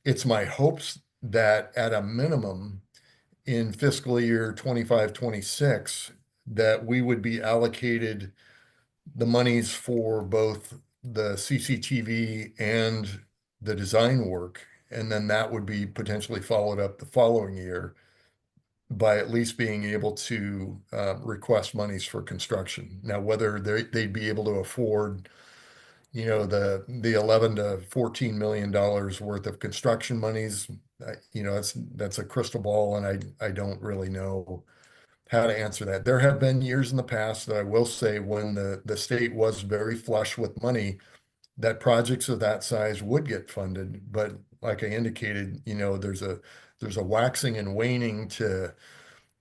It's my hopes that at a minimum in fiscal year 25, 26, that we would be allocated the monies for both the CCTV and the design work. And then that would be potentially followed up the following year by at least being able to request monies for construction. Now, whether they'd be able to afford, you know, the 11 to 14 million dollars worth of construction monies, you know, that's a crystal ball, and I don't really know how to answer that. There have been years in the past that I will say when the state was very flush with money, that projects of that size would get funded. But like I indicated, you know, there's a waxing and waning to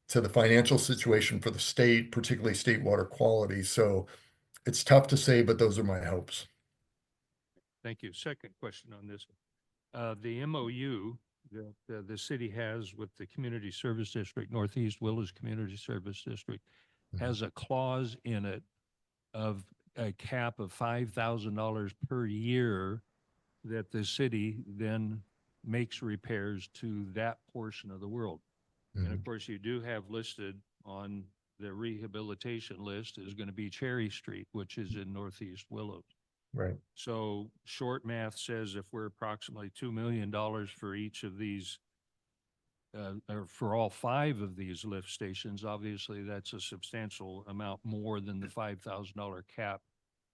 the financial situation for the state, particularly state water quality. So it's tough to say, but those are my hopes.
Thank you. Second question on this. The MOU that the city has with the Community Service District, Northeast Willows Community Service District, has a clause in it of a cap of $5,000 per year that the city then makes repairs to that portion of the world. And of course, you do have listed on the rehabilitation list is going to be Cherry Street, which is in Northeast Willows.
Right.
So short math says if we're approximately $2 million for each of these, or for all 5 of these lift stations, obviously that's a substantial amount more than the $5,000 cap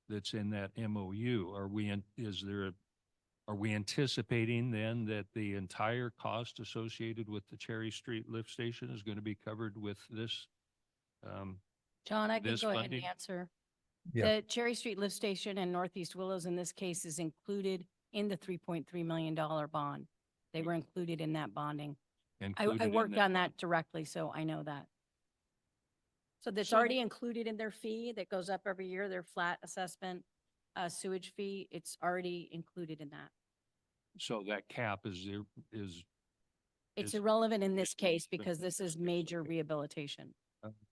that's in that MOU. Is there Are we anticipating then that the entire cost associated with the Cherry Street lift station is going to be covered with this?
John, I could
This
go ahead and
funding?
answer.
Yeah.
The Cherry Street Lift Station and Northeast Willows in this case is included in the $3.3 million bond. They were included in that bonding. I
included in
worked on that
bond?
directly, so I know that. So that's
So-
already included in their fee that goes up every year, their flat assessment, sewage fee. It's already included in that.
So that cap is there, is,
It's
Is-
irrelevant in this case
the-
because this is major rehabilitation.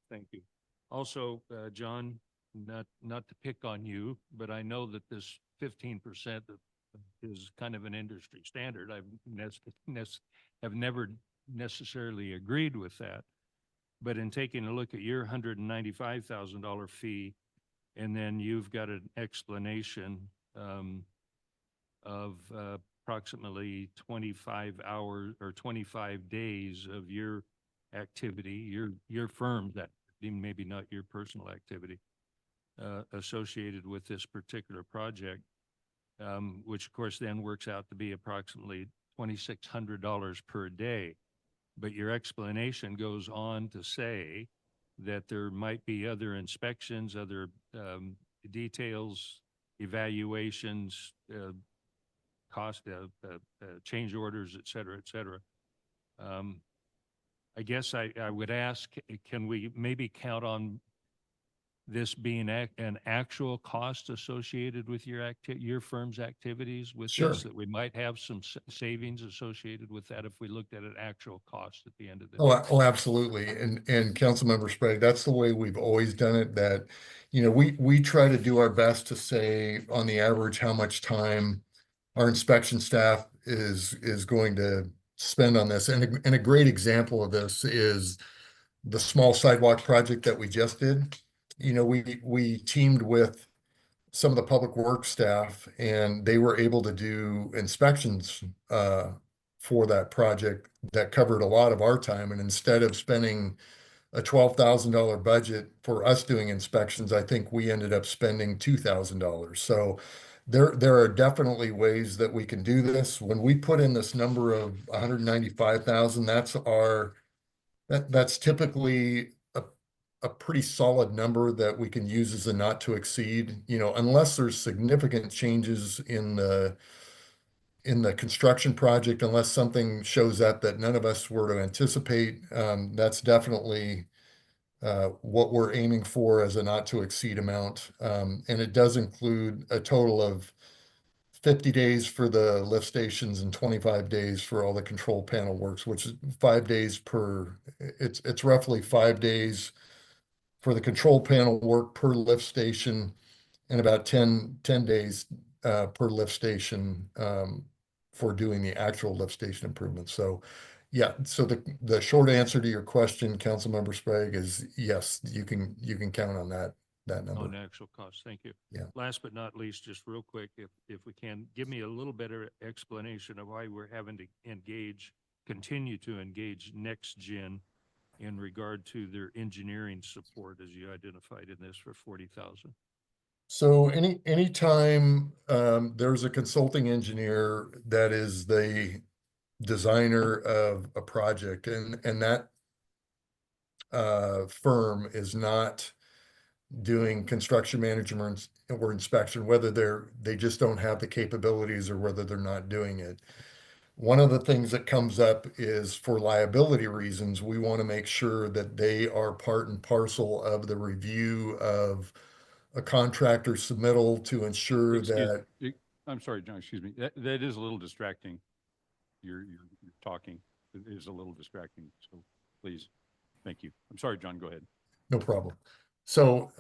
thank you. Also, John, not to pick on you, but I know that this 15% is kind of an industry standard. Have never necessarily agreed with that. But in taking a look at your $195,000 fee, and then you've got an explanation of approximately 25 hours or 25 days of your activity, your firm, that maybe not your personal activity, associated with this particular project, which of course then works out to be approximately $2,600 per day. But your explanation goes on to say that there might be other inspections, other details, evaluations, cost, change orders, et cetera, et cetera. I guess I would ask, can we maybe count on this being an actual cost associated with your firm's activities with
Sure.
this, that we might have some savings associated with that if we looked at an actual cost at the end of the
Oh,
day?
oh, absolutely. And Councilmember Sprague, that's the way we've always done it, that, we try to do our best to say on the average how much time our inspection staff is going to spend on this. And a great example of this is the small sidewalk project that we just did. We teamed with some of the public works staff and they were able to do inspections for that project that covered a lot of our time. And instead of spending a $12,000 budget for us doing inspections, I think we ended up spending $2,000. So there are definitely ways that we can do this. When we put in this number of 195,000, that's typically a pretty solid number that we can use as a not to exceed, unless there's significant changes in the construction project, unless something shows up that none of us were to anticipate. That's definitely what we're aiming for as a not to exceed amount. And it does include a total of 50 days for the lift stations and 25 days for all the control panel works, which is 5 days per, it's roughly 5 days for the control panel work per lift station and about 10 days per lift station for doing the actual lift station improvements. So yeah, so the short answer to your question, Councilmember Sprague, is yes, you can count on that number.
On actual cost, thank you.
Yeah.
Last but not least, just real quick, if we can, give me a little better explanation of why we're having to continue to engage NextGen in regard to their engineering support, as you identified in this, for 40,000.
So anytime there's a consulting engineer that is the designer of a project and that firm is not doing construction management or inspection, whether they just don't have the capabilities or whether they're not doing it. One of the things that comes up is for liability reasons, we want to make sure that they are part and parcel of the review of a contractor submittal to ensure
Excuse-
that.
I'm sorry, John, excuse me. That is a little distracting. You're talking. It is a little distracting. So please, thank you. I'm sorry, John, go ahead.
No problem. So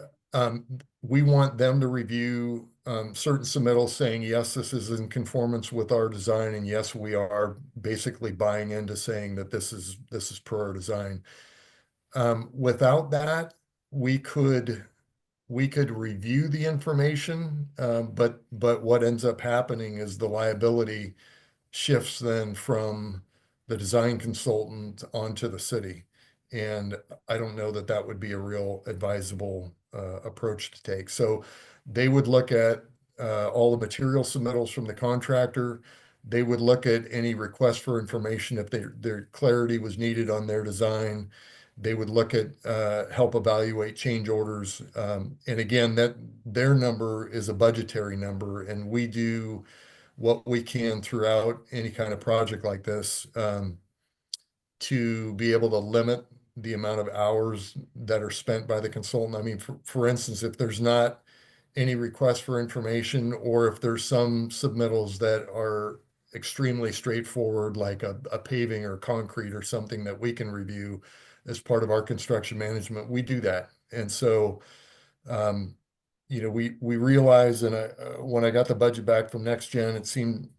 we want them to review certain submittals saying, yes, this is in conformance with our design. And yes, we are basically buying into saying that this is per our design. Without that, we could review the information, but what ends up happening is the liability shifts then from the design consultant onto the city. And I don't know that that would be a real advisable approach to take. So they would look at all the material submittals from the contractor. They would look at any request for information if their clarity was needed on their design. They would look at, help evaluate change orders. And again, that their number is a budgetary number, and we do what we can throughout any kind of project like this, to be able to limit the amount of hours that are spent by the consultant. I mean, for instance, if there's not any request for information, or if there's some submittals that are extremely straightforward, like a paving or concrete or something that we can review as part of our construction management, we do that. And so, we realize, and when I got the budget back from Next Gen, it seemed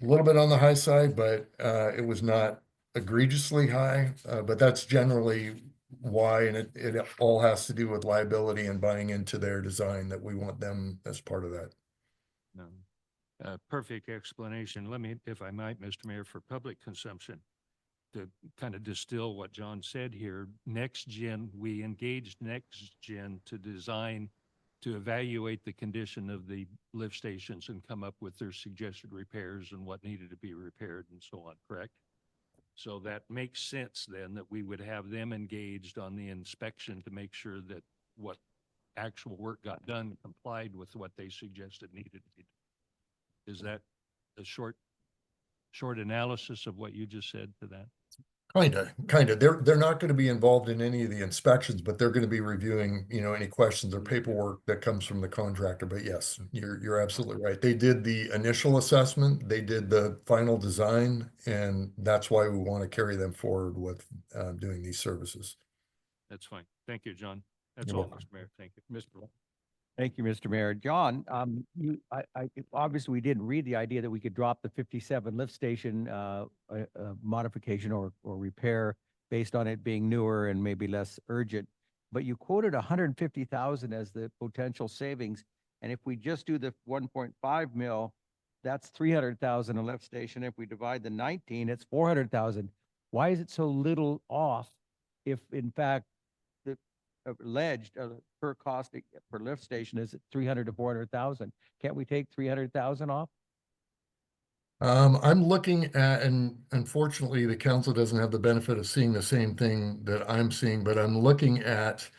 a little bit on the high side, but it was not egregiously high. But that's generally why, and it all has to do with liability and buying into their design, that we want them as part of that.
No. Perfect explanation. Let me, if I might, Mr. Mayor, for public consumption, to kind of distill what John said here, Next Gen, we engaged Next Gen to design, to evaluate the condition of the lift stations and come up with their suggested repairs and what needed to be repaired and so on, correct? So that makes sense then that we would have them engaged on the inspection to make sure that what actual work got done complied with what they suggested needed to be done. Is that a short analysis of what you just said to that?
Kinda. They're not going to be involved in any of the inspections, but they're going to be reviewing, any questions or paperwork that comes from the contractor. But yes, you're absolutely right. They did the initial assessment, they did the final design, and that's why we want to carry them forward with doing these services.
That's fine. Thank you, John. That's
You're
all,
welcome.
Mr. Mayor. Thank you.
Mr. Ball.
Thank you, Mr. Mayor. John, obviously we didn't read the idea that we could drop the 57 lift station modification or repair based on it being newer and maybe less urgent. But you quoted 150,000 as the potential savings. And if we just do the 1.5 mil, that's 300,000 a lift station. If we divide the 19, it's 400,000. Why is it so little off if in fact the alleged per cost per lift station is 300 to 400,000? Can't we take 300,000 off?
I'm looking at, and unfortunately, the council doesn't have the benefit of seeing the same thing that I'm seeing, but I'm looking at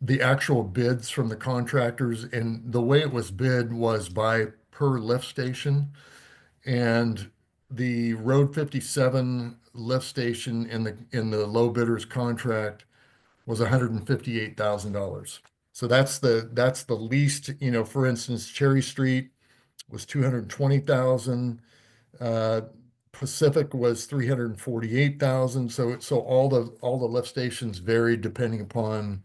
the actual bids from the contractors, and the way it was bid was by per lift station. And the Road 57 lift station in the low bidders contract was $158,000. So that's the least, for instance, Cherry Street was 220,000. Pacific was 348,000. So all the lift stations varied depending upon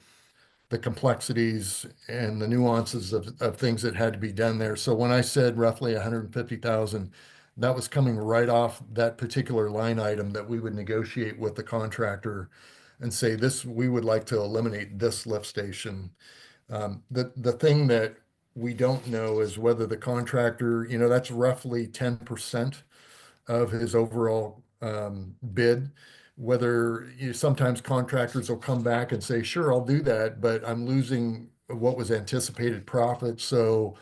the complexities and the nuances of things that had to be done there. So when I said roughly 150,000, that was coming right off that particular line item that we would negotiate with the contractor and say, this, we would like to eliminate this lift station. The thing that we don't know is whether the contractor, that's roughly 10% of his overall bid. Whether sometimes contractors will come back and say, sure, I'll do that, but I'm losing what was anticipated profit. So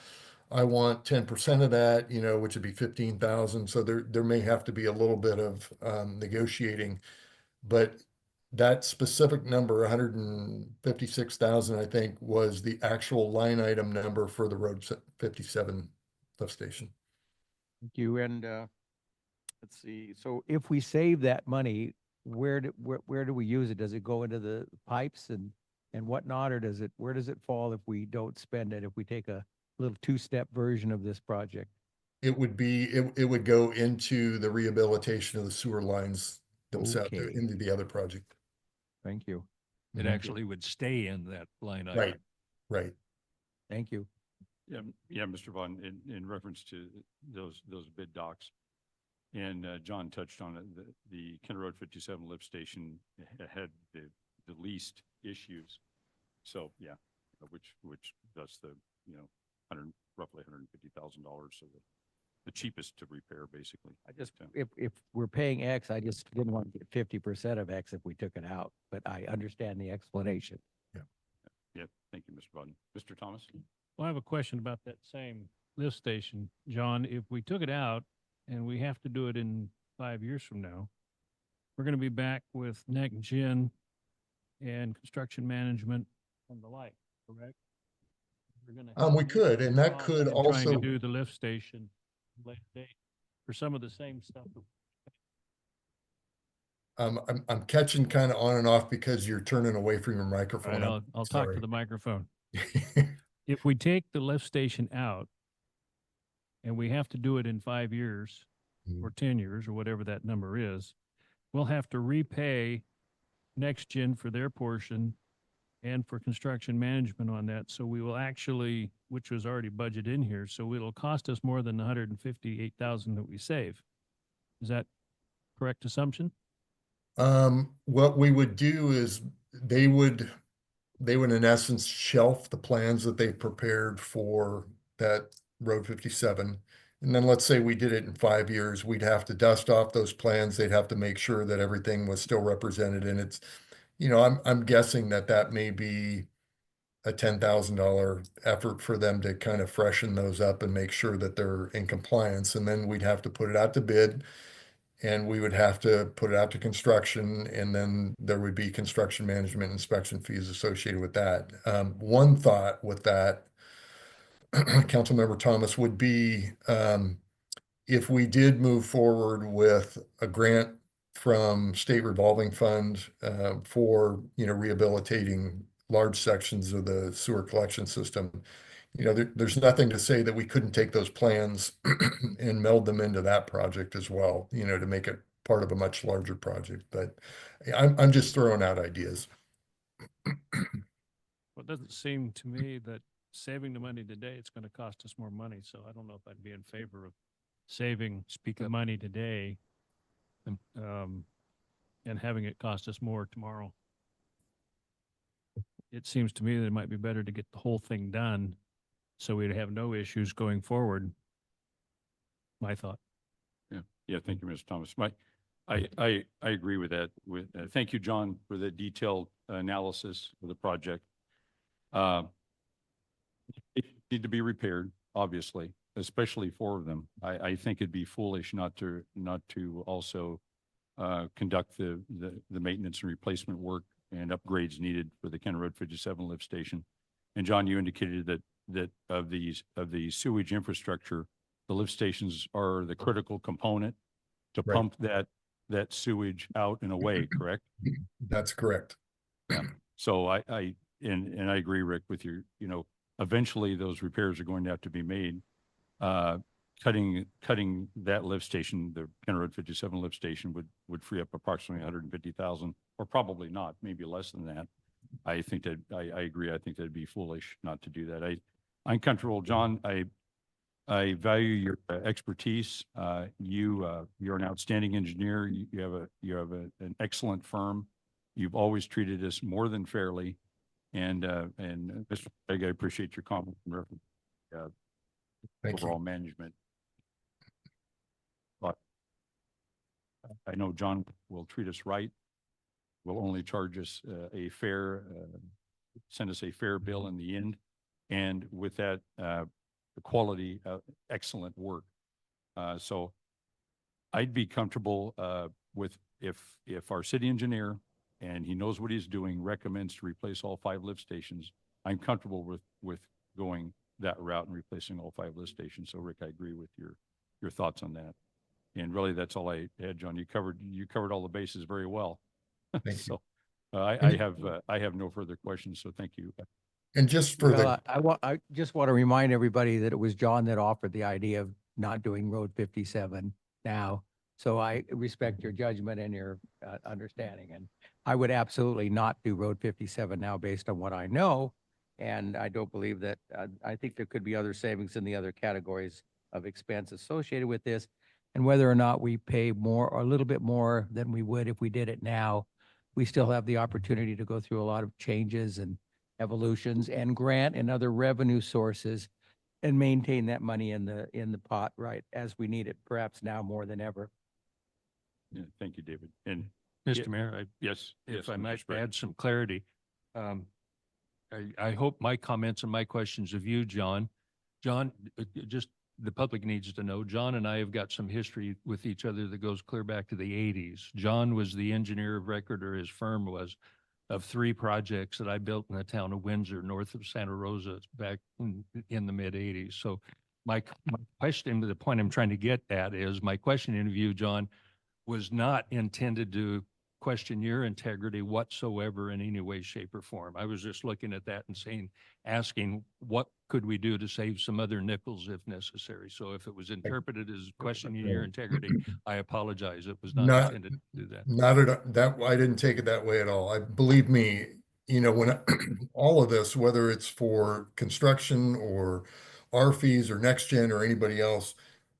I want 10% of that, which would be 15,000. So there may have to be a little bit of negotiating, but that specific number, 156,000, I think, was the actual line item number for the Road 57 lift station.
Thank you. And let's see. So if we save that money, where do we use it? Does it go into the pipes and whatnot, or where does it fall if we don't spend it? If we take a little two-step version of this project?
It would go into the rehabilitation of the sewer lines themselves,
Okay.
into the other project.
Thank you.
It
Mhm.
actually would stay in that line item.
Right, right.
Thank you.
Yeah, Mr. Vaughn, in reference to those bid docs. And John touched on it, the Kent Road 57 lift station had the least issues. So, yeah, which does the, roughly $150,000. So the cheapest to repair, basically.
I just,
So,
if we're paying X, I just didn't want to get 50% of X if we took it out, but I understand the explanation.
yeah, thank you, Mr. Vaughn. Mr. Thomas?
Well, I have a question about that same lift station, John, if we took it out and we have to do it in 5 years from now, we're gonna be back with neck gen and construction management and the like, correct? We're gonna
We
have
could, and that
on
could
and Trying to
also,
do the lift station later date for some of the same stuff.
I'm catching kind of on and off because you're turning away from your
All
microphone.
right,
I'm
I'll talk to
sorry.
the microphone. If we take the lift station out and we have to do it in 5 years or 10 years or whatever that number is, we'll have to repay Next Gen for their portion and for construction management on that. So we will actually, which was already budgeted in here, so it'll cost us more than the 158,000 that we save. Is that correct assumption?
What we would do is they would in essence shelf the plans that they prepared for that Road 57. And then let's say we did it in 5 years, we'd have to dust off those plans. They'd have to make sure that everything was still represented. And it's, I'm guessing that may be a $10,000 effort for them to kind of freshen those up and make sure that they're in compliance. And then we'd have to put it out to bid. And we would have to put it out to construction, and then there would be construction management inspection fees associated with that. One thought with that, Councilmember Thomas, would be if we did move forward with a grant from state revolving fund for rehabilitating large sections of the sewer collection system. There's nothing to say that we couldn't take those plans and meld them into that project as well, to make it part of a much larger project. But I'm just throwing out ideas.
Well, it doesn't seem to me that saving the money today, it's going to cost us more money. So I don't know if I'd be in favor of saving the money today and having it cost us more tomorrow. It seems to me that it might be better to get the whole thing done so we'd have no issues going forward. My thought.
Yeah, thank you, Mr. Thomas. I agree with that. Thank you, John, for the detailed analysis of the project. It need to be repaired, obviously, especially 4 of them. I think it'd be foolish not to also conduct the maintenance and replacement work and upgrades needed for the County Road 57 lift station. And John, you indicated that of the sewage infrastructure, the lift stations are the critical component to
Right.
pump that sewage out and away, correct?
That's correct.
Yeah. So I agree, Rick, with you. Eventually those repairs are going to have to be made. Cutting that lift station, the County Road 57 lift station would free up approximately 150,000, or probably not, maybe less than that. I think that I agree. I think that'd be foolish not to do that. I'm comfortable, John. I value your expertise. You're an outstanding engineer. You have an excellent firm. You've always treated us more than fairly. And Mr. Craig, I appreciate your comment and reference.
Thank
Overall
you.
management. But I know John will treat us right. Will only charge us send us a fair bill in the end. And with that, the quality, excellent work. So I'd be comfortable with if our city engineer, and he knows what he's doing, recommends to replace all 5 lift stations, I'm comfortable with going that route and replacing all 5 lift stations. So Rick, I agree with your thoughts on that. And really, that's all I had, John. You covered all the bases very well.
Thank
So I have no further questions. So thank you.
And just for
Well, I just want to remind everybody that it was John that offered the idea of not doing Road 57 now. So I respect your judgment and your understanding. And I would absolutely not do Road 57 now based on what I know. And I don't believe that, I think there could be other savings in the other categories of expense associated with this. And whether or not we pay more or a little bit more than we would if we did it now, we still have the opportunity to go through a lot of changes and evolutions and grant and other revenue sources and maintain that money in the pot, right, as we need it, perhaps now more than ever.
Yeah, thank you, David. And
Mr. Mayor,
yes,
if I
Mr.
might
Sprague.
add some clarity. I hope my comments and my questions of you, John, John, just the public needs to know, John and I have got some history with each other that goes clear back to the eighties. John was the engineer of record, or his firm was, of 3 projects that I built in the town of Windsor, north of Santa Rosa, back in the mid eighties. So my question, the point I'm trying to get at is, my question in you, John, was not intended to question your integrity whatsoever in any way, shape, or form. I was just looking at that and saying, asking, what could we do to save some other nickels if necessary? So if it was interpreted as questioning your integrity, I apologize. It was not
Not,
intended to do that.
not at that, I didn't take it that way at all. Believe me, you know, when all of this, whether it's for construction or our fees or Next Gen or anybody else,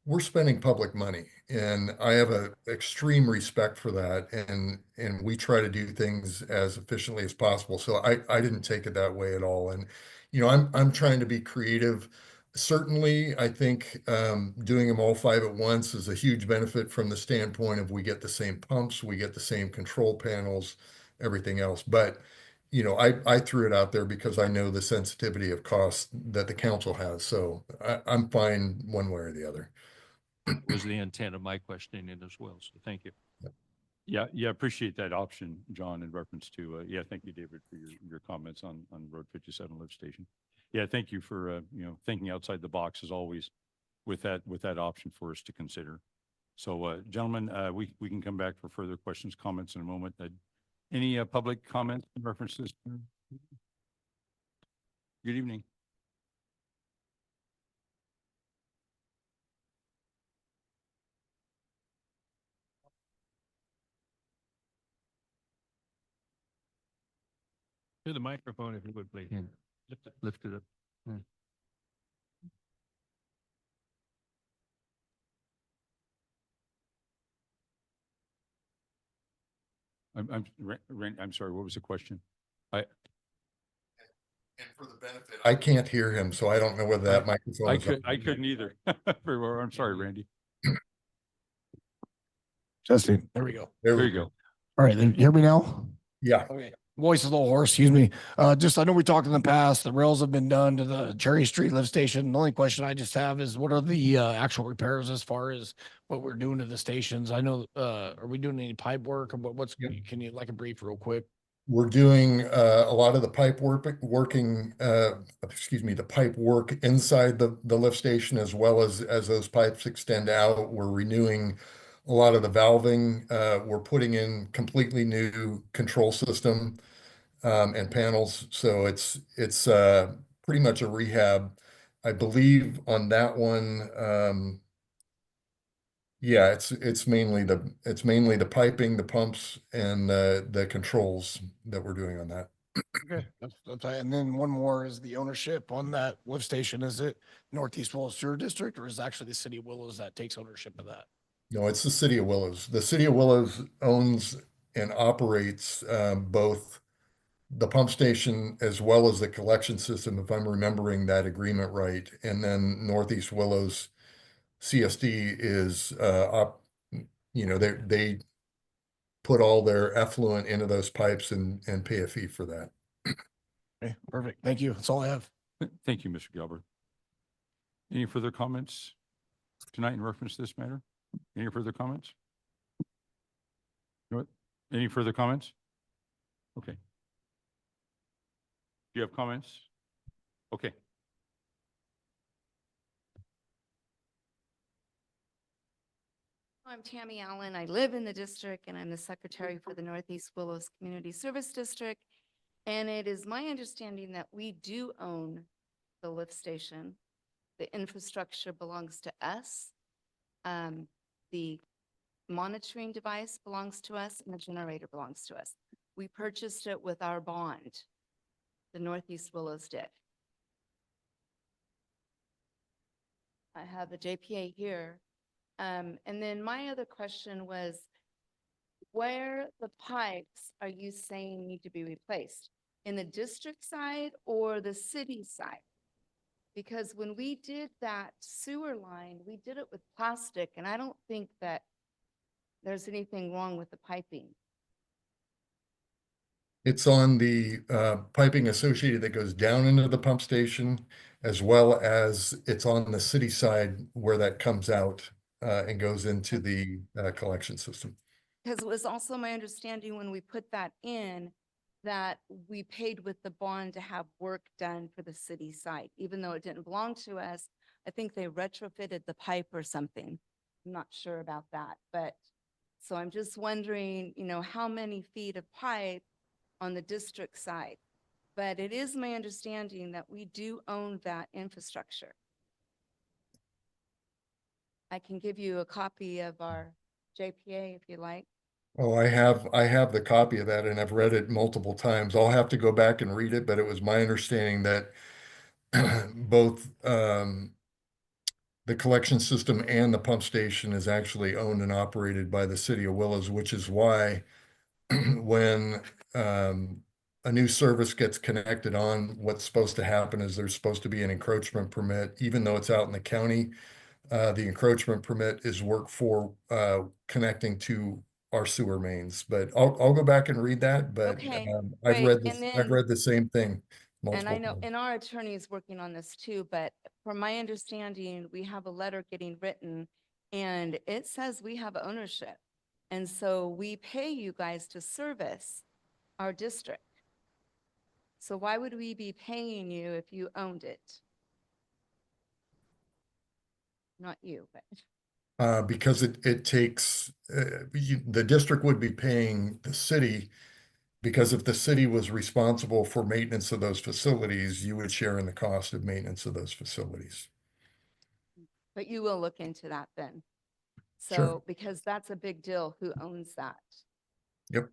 we're spending public money, and I have a extreme respect for that. And we try to do things as efficiently as possible. So I didn't take it that way at all. And, you know, I'm trying to be creative. Certainly, I think doing them all 5 at once is a huge benefit from the standpoint of we get the same pumps, we get the same control panels, everything else. But, you know, I threw it out there because I know the sensitivity of cost that the council has. So I'm fine one way or the other.
Was the intent of my questioning as well. So thank you.
Yeah, appreciate that option, John, in reference to, yeah, thank you, David, for your comments on Road 57 lift station. Yeah, thank you for, you know, thinking outside the box as always with that option for us to consider. So, gentlemen, we can come back for further questions, comments in a moment. Any public comments in reference to this? Good evening.
To the microphone, if you would, please.
Yeah.
Lift it.
Lift it up.
I'm sorry, what was the question?
And for the benefit, I can't hear him, so I don't know whether that microphone is on.
I couldn't either. Very well. I'm sorry, Randy.
Testing. There we go.
There you go.
All right, then you hear me now?
Yeah.
Okay. Voice is a little hoarse, excuse me. Just, I know we talked in the past, the rails have been done to the Cherry Street lift station. The only question I just have is, what are the actual repairs as far as what we're doing to the stations? I know, are we doing any pipe work, or what's, can you like a brief real quick?
We're doing a lot of the pipe the pipe work inside the lift station, as well as those pipes extend out. We're renewing a lot of the valving. We're putting in completely new control system and panels. So it's pretty much a rehab. I believe on that one, yeah, it's mainly the piping, the pumps, and the controls that we're doing on that.
Okay. That's right. And then one more is the ownership on that lift station. Is it Northeast Willows Sewer District, or is it actually the city of Willows that takes ownership of that?
No, it's the city of Willows. The city of Willows owns and operates both the pump station as well as the collection system, if I'm remembering that agreement right. And then Northeast Willows CSD is you know, they put all their effluent into those pipes and pay a fee for that.
Okay, perfect. Thank you. That's all I have.
Thank you, Mr. Gilbert. Any further comments tonight in reference to this matter? Any further comments? What? Any further comments? Okay. Do you have comments? Okay.
I'm Tammy Allen. I live in the district, and I'm the secretary for the Northeast Willows Community Service District. And it is my understanding that we do own the lift station. The infrastructure belongs to us. The monitoring device belongs to us, and the generator belongs to us. We purchased it with our bond. The Northeast Willows did. I have the JPA here. And then my other question was, where the pipes are you saying need to be replaced? In the district side or the city side? Because when we did that sewer line, we did it with plastic, and I don't think that there's anything wrong with the piping.
It's on the piping associated that goes down into the pump station, as well as it's on the city side where that comes out and goes into the collection system.
Because it was also my understanding when we put that in, that we paid with the bond to have work done for the city site, even though it didn't belong to us. I think they retrofitted the pipe or something. I'm not sure about that, but, so I'm just wondering, how many feet of pipe on the district side? But it is my understanding that we do own that infrastructure. I can give you a copy of our JPA if you like.
Oh, I have the copy of that and I've read it multiple times. I'll have to go back and read it, but it was my understanding that both the collection system and the pump station is actually owned and operated by the city of Willows, which is why when a new service gets connected on, what's supposed to happen is there's supposed to be an encroachment permit, even though it's out in the county. The encroachment permit is work for connecting to our sewer mains, but I'll go back and read that, but
Okay,
I've
great.
read
And
this, I've
then-
read the same thing
And I
multiple
know,
times.
and our attorney is working on this too, but from my understanding, we have a letter getting written and it says we have ownership. And so we pay you guys to service our district. So why would we be paying you if you owned it? Not you, but.
Because it takes, the district would be paying the city, because if the city was responsible for maintenance of those facilities, you would share in the cost of maintenance of those facilities.
But you will look into that then.
Sure.
So, because that's a big deal, who owns that?
Yep.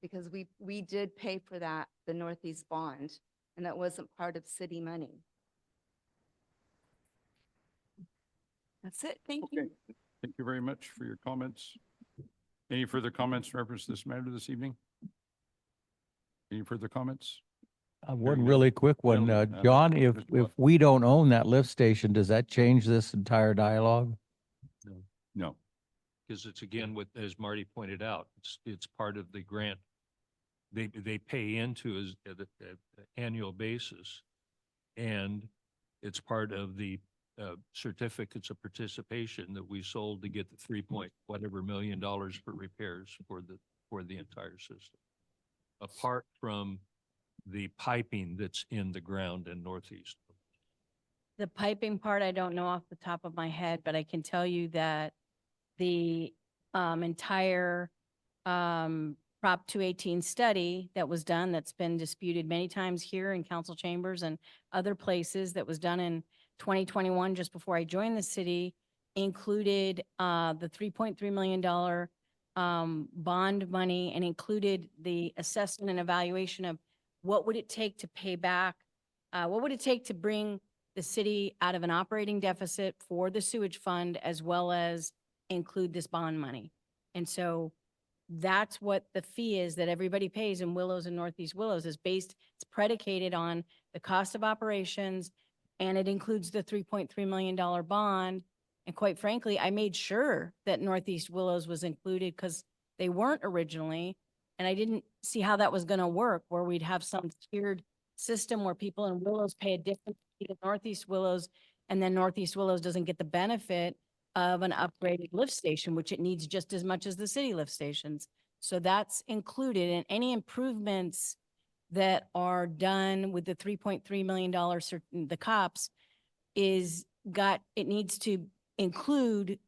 Because we did pay for that, the Northeast bond, and that wasn't part of city money. That's it. Thank
Okay,
you.
thank you very much for your comments. Any further comments in reference to this matter this evening? Any further comments?
One
none.
really quick one,
Gentlemen,
John, if
Mr. Watt.
we don't own that lift station, does that change this entire dialogue?
No,
Because it's again, with, as Marty pointed out, it's part of the grant. They pay into as at annual basis. And it's part of the certificates of participation that we sold to get the $3 million for repairs for the entire system. Apart from the piping that's in the ground in Northeast.
The piping part, I don't know off the top of my head, but I can tell you that the entire Prop 218 study that was done, that's been disputed many times here in council chambers and other places, that was done in 2021, just before I joined the city, included the $3.3 million bond money, and included the assessment and evaluation of what would it take to pay back, what would it take to bring the city out of an operating deficit for the sewage fund, as well as include this bond money. And so that's what the fee is that everybody pays in Willows and Northeast Willows, is based, it's predicated on the cost of operations, and it includes the $3.3 million bond. And quite frankly, I made sure that Northeast Willows was included because they weren't originally. And I didn't see how that was going to work, where we'd have some tiered system where people in Willows pay a different fee to Northeast Willows, and then Northeast Willows doesn't get the benefit of an upgraded lift station, which it needs just as much as the city lift stations. So that's included, and any improvements that are done with the $3.3 million, the COPS, it needs to include,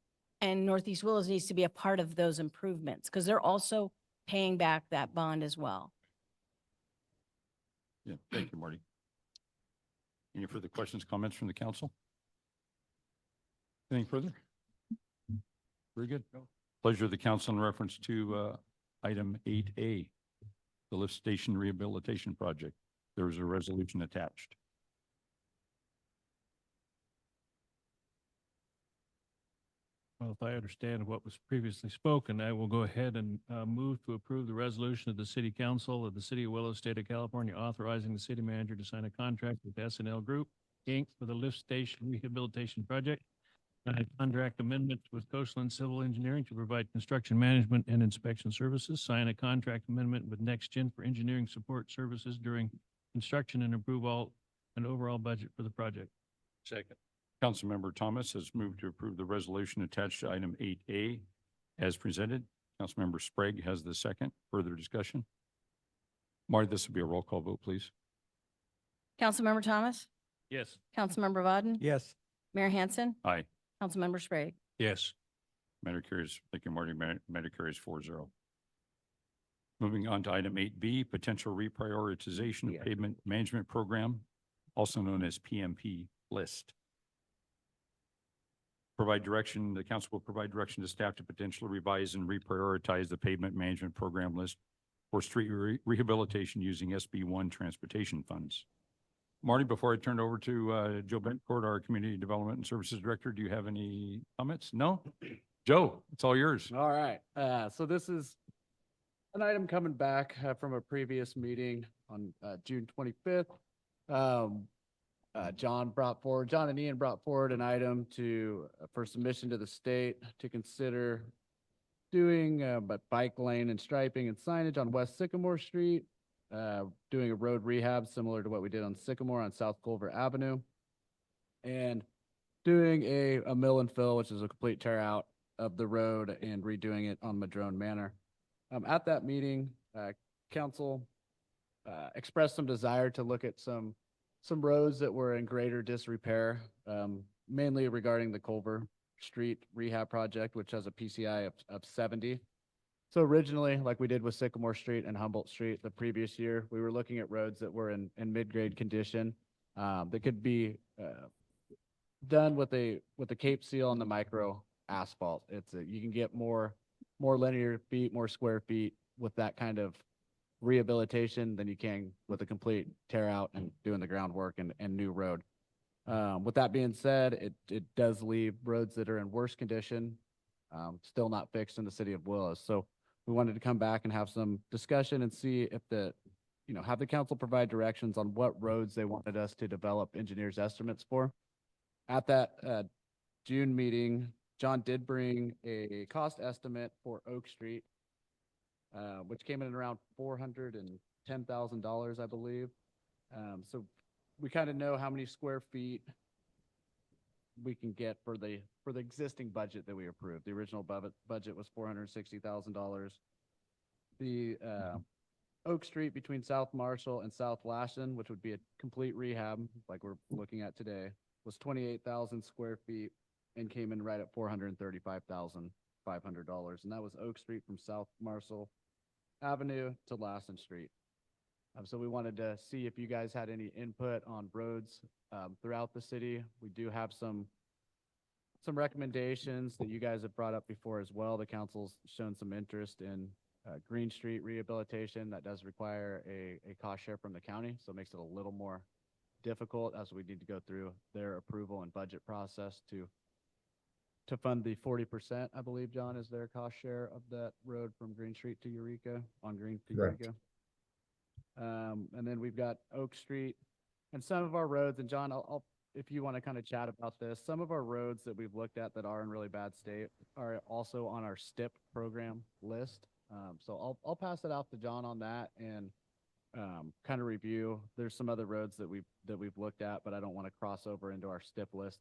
and Northeast Willows needs to be a part of those improvements, because they're also paying back that bond as well.
yeah, thank you, Marty. Any further questions, comments from the council? Anything further? Very good. Pleasure of the council in reference to item 8A, the lift station rehabilitation project. There is a resolution attached.
Well, if I understand what was previously spoken, I will go ahead and move to approve the resolution of the City Council of the City of Willow, State of California, authorizing the city manager to sign a contract with SNL Group, Inc. for the lift station rehabilitation project. And a contract amendment with Coastland Civil Engineering to provide construction management and inspection services. Sign a contract amendment with NextGen for engineering support services during construction, and approve all and overall budget for the project.
Second.
Councilmember Thomas has moved to approve the resolution attached to item 8A as presented. Councilmember Sprague has the second. Further discussion? Marty, this will be a roll call vote, please.
Councilmember Thomas,
Yes.
Councilmember Bodden,
Yes.
Mayor Hansen,
Aye.
Councilmember Sprague.
Yes.
Matter carries. Thank you, Marty. Matter carries 4-0. Moving on to item 8B, potential reprioritization
Yeah.
of pavement management program, also known as PMP list. Provide direction, the council will provide direction to staff to potentially revise and reprioritize the pavement management program list for street rehabilitation using SB1 transportation funds. Marty, before I turn it over to Joe Bencourt, our Community Development and Services Director, do you have any comments? No? Joe, it's all yours.
All right, so this is an item coming back from a previous meeting on June 25th. John and Ian brought forward an item for submission to the state to consider doing but bike lane and striping and signage on West Sycamore Street, doing a road rehab similar to what we did on Sycamore on South Culver Avenue, and doing a mill and fill, which is a complete tear out of the road and redoing it on Madrone Manor. At that meeting, council expressed some desire to look at some roads that were in greater disrepair, mainly regarding the Culver Street rehab project, which has a PCI of 70. So originally, like we did with Sycamore Street and Humboldt Street the previous year, we were looking at roads that were in mid-grade condition, that could be done with a Cape Seal and the micro asphalt. You can get more linear feet, more square feet with that kind of rehabilitation than you can with a complete tear out and doing the groundwork and new road. With that being said, it does leave roads that are in worse condition, still not fixed in the city of Willows. So we wanted to come back and have some discussion and see if have the council provide directions on what roads they wanted us to develop engineers' estimates for. At that June meeting, John did bring a cost estimate for Oak Street, which came in around $410,000, I believe. So we kind of know how many square feet we can get for the existing budget that we approved. The original budget was $460,000. The Oak Street between South Marshall and South Lashen, which would be a complete rehab like we're looking at today, was 28,000 square feet and came in right at $435,500. And that was Oak Street from South Marshall Avenue to Lassen Street. So we wanted to see if you guys had any input on roads throughout the city. We do have some recommendations that you guys have brought up before as well. The council's shown some interest in Green Street rehabilitation. That does require a cost share from the county, so it makes it a little more difficult as we need to go through their approval and budget process to fund the 40%, I believe, John, is their cost share of that road from Green Street to Eureka, on Green to
Correct.
Eureka. And then we've got Oak Street and some of our roads, and John, I'll if you want to kind of chat about this, some of our roads that we've looked at that are in really bad state are also on our STIP program list. So I'll pass it off to John on that and kind of review. There's some other roads that we've looked at, but I don't want to cross over into our STIP list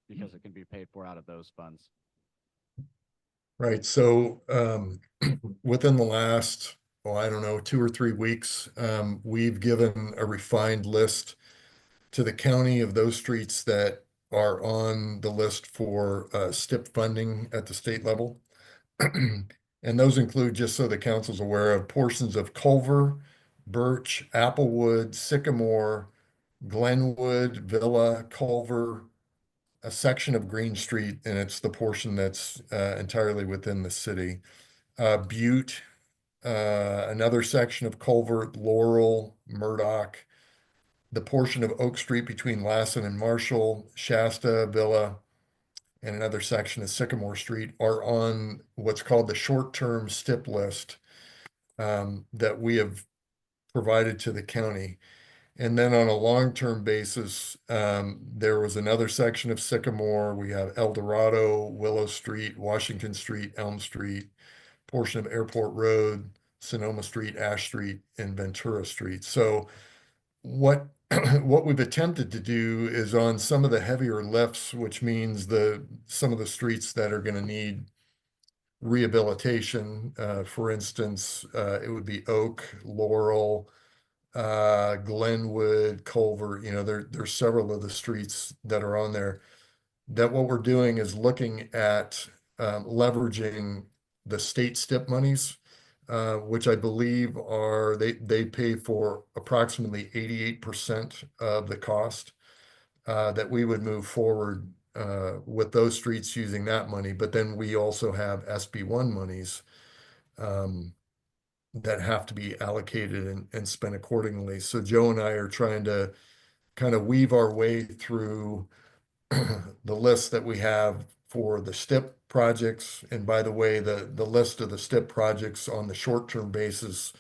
because it can be paid for out of those funds.
Right. So within the last, I don't know, 2 or 3 weeks, we've given a refined list to the county of those streets that are on the list for STIP funding at the state level. And those include, just so the council's aware of, portions of Culver, Birch, Applewood, Sycamore, Glenwood, Villa, Culver, a section of Green Street, and it's the portion that's entirely within the city. Butte, another section of Culver, Laurel, Murdoch, the portion of Oak Street between Lassen and Marshall, Shasta, Villa, and another section of Sycamore Street are on what's called the short-term STIP list that we have provided to the county. And then on a long-term basis, there was another section of Sycamore. We have El Dorado, Willow Street, Washington Street, Elm Street, portion of Airport Road, Sonoma Street, Ash Street, and Ventura Street. So what what we've attempted to do is on some of the heavier lifts, which means some of the streets that are going to need rehabilitation. For instance, it would be Oak, Laurel, Glenwood, Culver. There's several of the streets that are on there. That what we're doing is looking at leveraging the state STIP monies, which I believe they pay for approximately 88% of the cost, that we would move forward with those streets using that money. But then we also have SB1 monies that have to be allocated and spent accordingly. So Joe and I are trying to kind of weave our way through the list that we have for the STIP projects. And by the way, the list of the STIP projects on the short-term basis,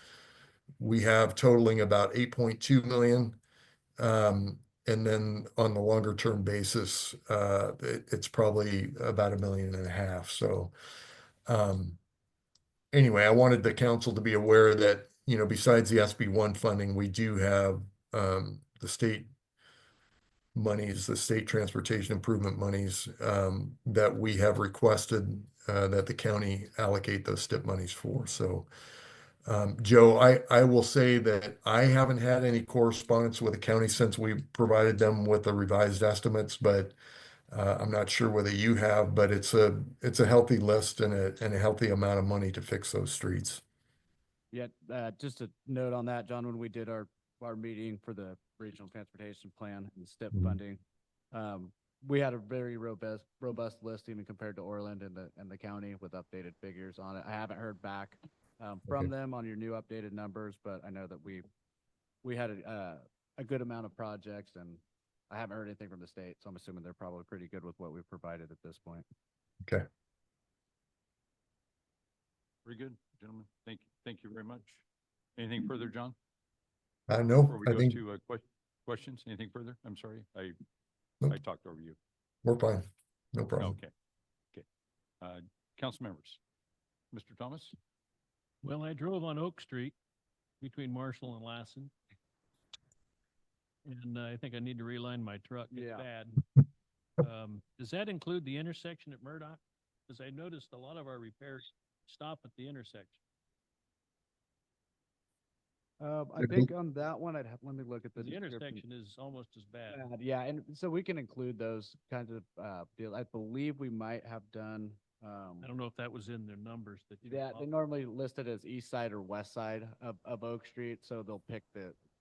we have totaling about 8.2 million. And then on the longer term basis, it's probably about 1.5 million. So anyway, I wanted the council to be aware that, besides the SB1 funding, we do have the state monies, the state transportation improvement monies, that we have requested that the county allocate those STIP monies for. So Joe, I will say that I haven't had any correspondence with the county since we provided them with the revised estimates, but I'm not sure whether you have, but it's a healthy list and a healthy amount of money to fix those streets.
Yeah, just a note on that, John, when we did our meeting for the regional transportation plan and STIP funding, we had a very robust list even compared to Orland and the county with updated figures on it. I haven't heard back from them on your new updated numbers, but I know that we had a good amount of projects, and I haven't heard anything from the state, so I'm assuming they're probably pretty good with what we've provided at this point.
Okay.
Very good, gentlemen. Thank you very much. Anything further, John?
No,
Before we
I
go
think
to questions, anything further? I'm sorry,
Nope.
I talked over you.
we're fine. No problem.
Okay. Council members, Mr. Thomas?
Well, I drove on Oak Street between Marshall and Lassen. And I think I need to realign my truck. It's
Yeah.
bad. Does that include the intersection at Murdoch? Because I noticed a lot of our repairs stop at the intersection.
I think on that one, let me look at the
The
description.
intersection is almost as bad.
Yeah, and so we can include those kinds of deals. I believe we might have done.
I don't know if that was in their numbers that. you
Yeah, they
up-
normally list it as east side or west side of Oak Street, so they'll pick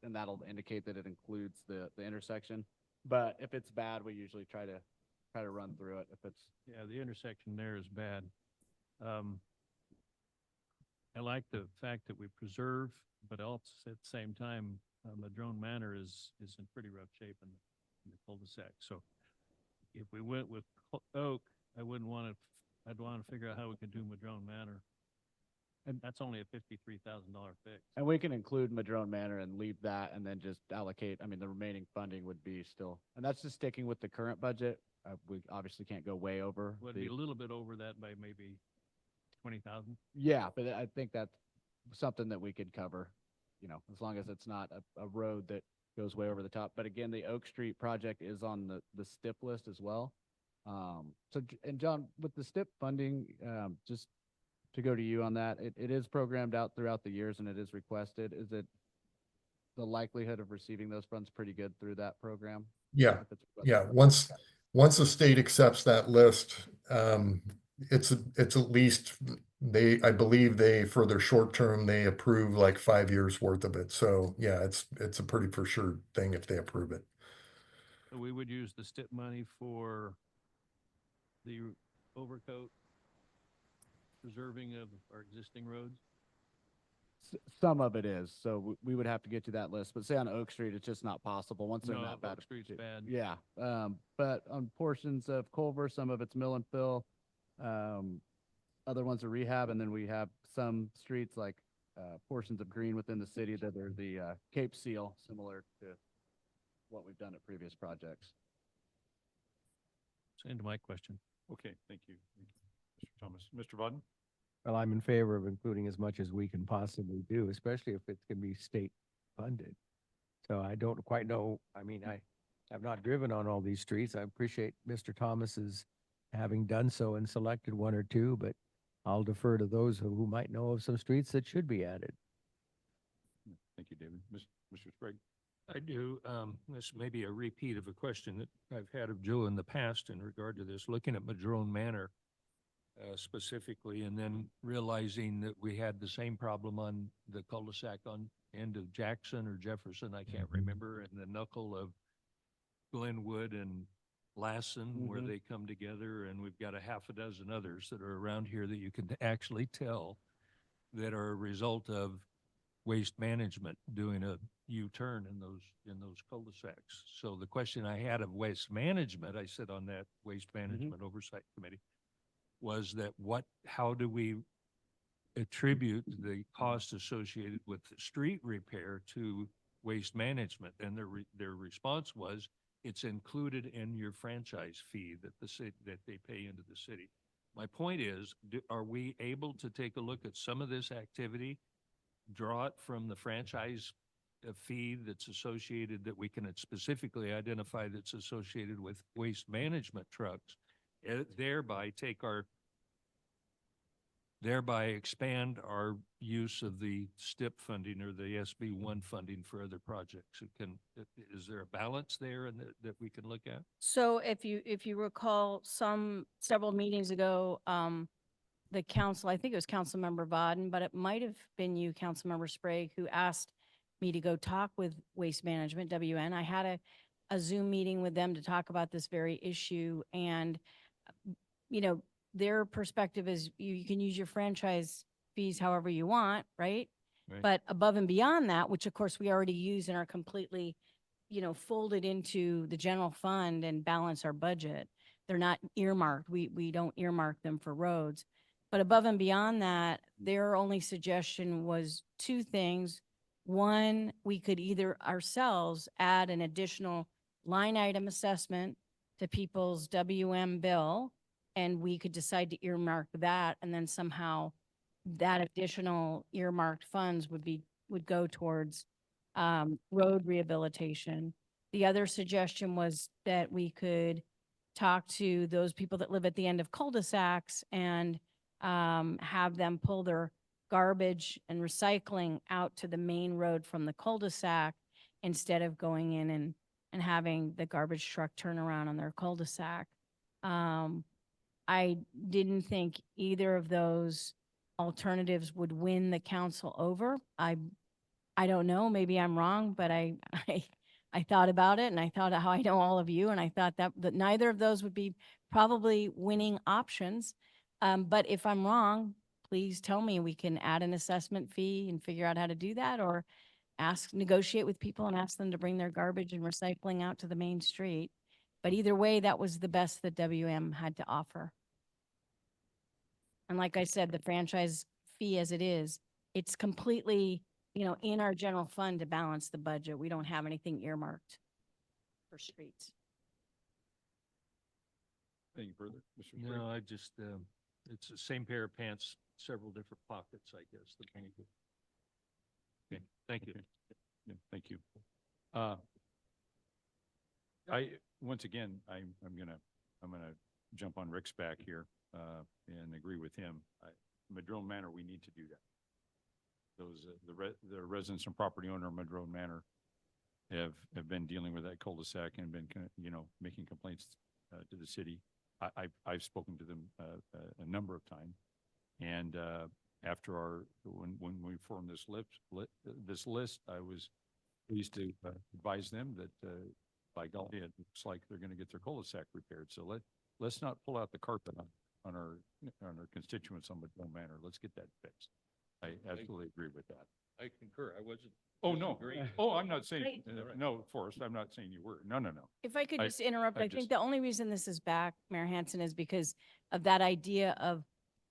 and that'll indicate that it includes the intersection. But if it's bad, we usually try to run through it. If it's
Yeah, the intersection there is bad. I like the fact that we preserve, but also at the same time, Madrone Manor is in pretty rough shape in the cul-de-sac. So if we went with Oak, I'd want to figure out how we could do Madrone Manor. And that's only a $53,000 fix.
and we can include Madrone Manor and leave that, and then just allocate. I mean, the remaining funding would be still, and that's just sticking with the current budget. We obviously can't go way over.
Would be a little bit over that by maybe 20,000.
Yeah, but I think that's something that we could cover, as long as it's not a road that goes way over the top. But again, the Oak Street project is on the STIP list as well. And John, with the STIP funding, just to go to you on that, it is programmed out throughout the years and it is requested. Is it the likelihood of receiving those funds pretty good through that program?
Yeah.
If it's
Yeah.
requested?
Once the state accepts that list, it's at least I believe for their short term, they approve like 5 years worth of it. So yeah, it's a pretty for sure thing if they approve it.
So we would use the STIP money for the overcoat preserving of our existing roads.
Some of it is, so we would have to get to that list, but say on Oak Street, it's just not possible once they're in
No,
that bad.
Oak Street's bad.
Yeah, but on portions of Culver, some of it's mill and fill, other ones are rehab, and then we have some streets like portions of Green within the city that are the Cape Seal, similar to what we've done at previous projects.
That's into my question.
Okay, thank you. Mr. Thomas. Mr. Vaden?
Well, I'm in favor of including as much as we can possibly do, especially if it can be state funded. So I don't quite know. I mean, I have not driven on all these streets. I appreciate Mr. Thomas's having done so and selected one or two, but I'll defer to those who might know of some streets that should be added.
Thank you, David. Mr. Sprague?
I do. This may be a repeat of a question that I've had of Joe in the past in regard to this, looking at Madrone Manor specifically, and then realizing that we had the same problem on the cul-de-sac on end of Jackson or Jefferson, I can't remember, and the knuckle of Glenwood and Lassen, where they come together, and we've got a half a dozen others that are around here that you can actually tell that are a result of waste management doing a U-turn in those cul-de-sacs. So the question I had of waste management, I sit on that Waste Management Oversight Committee, was that how do we attribute the cost associated with the street repair to waste management? And their response was, it's included in your franchise fee that that they pay into the city. My point is, are we able to take a look at some of this activity, draw it from the franchise fee that's associated, that we can specifically identify that's associated with waste management trucks, thereby expand our use of the STIP funding or the SB1 funding for other projects? Is there a balance there and that we can look at?
So if you recall several meetings ago, the council, I think it was Councilmember Vaden, but it might have been you, Councilmember Sprague, who asked me to go talk with Waste Management, WN. I had a Zoom meeting with them to talk about this very issue. And, their perspective is you can use your franchise fees however you want, right?
Right.
But above and beyond that, which of course we already use and are completely, folded into the general fund and balance our budget. They're not earmarked. We don't earmark them for roads. But above and beyond that, their only suggestion was two things. One, we could either ourselves add an additional line item assessment to people's WM bill, and we could decide to earmark that, and then somehow that additional earmarked funds would go towards road rehabilitation. The other suggestion was that we could talk to those people that live at the end of cul-de-sacs and have them pull their garbage and recycling out to the main road from the cul-de-sac instead of going in and having the garbage truck turn around on their cul-de-sac. I didn't think either of those alternatives would win the council over. I don't know, maybe I'm wrong, but I thought about it, and I thought how I know all of you, and I thought that neither of those would be probably winning options. But if I'm wrong, please tell me. We can add an assessment fee and figure out how to do that, or negotiate with people and ask them to bring their garbage and recycling out to the main street. But either way, that was the best that WM had to offer. And like I said, the franchise fee as it is, it's completely, in our general fund to balance the budget. We don't have anything earmarked for streets.
Anything further, Mr. Sprague?
No, I just, it's the same pair of pants, several different pockets, I guess. Okay, thank you.
Okay. Yeah, thank you. Once again, I'm gonna jump on Rick's back here, and agree with him. Madrone Manor, we need to do that. Those, the residents and property owner of Madrone Manor have been dealing with that cul-de-sac and been, making complaints, to the city. I've spoken to them, a number of times. And, after when we formed this list, I was pleased to advise them that, by golly, it looks like they're going to get their cul-de-sac repaired. So let's not pull out the carpet on our constituents on Madrone Manor. Let's get that fixed. I absolutely agree with that.
I concur. I wasn't.
Oh, no. Oh, I'm not saying,
Right.
no, Forrest, I'm not saying you were. No.
If I could
I-
just interrupt,
I
I think
just-
the only reason this is back, Mayor Hansen, is because of that idea of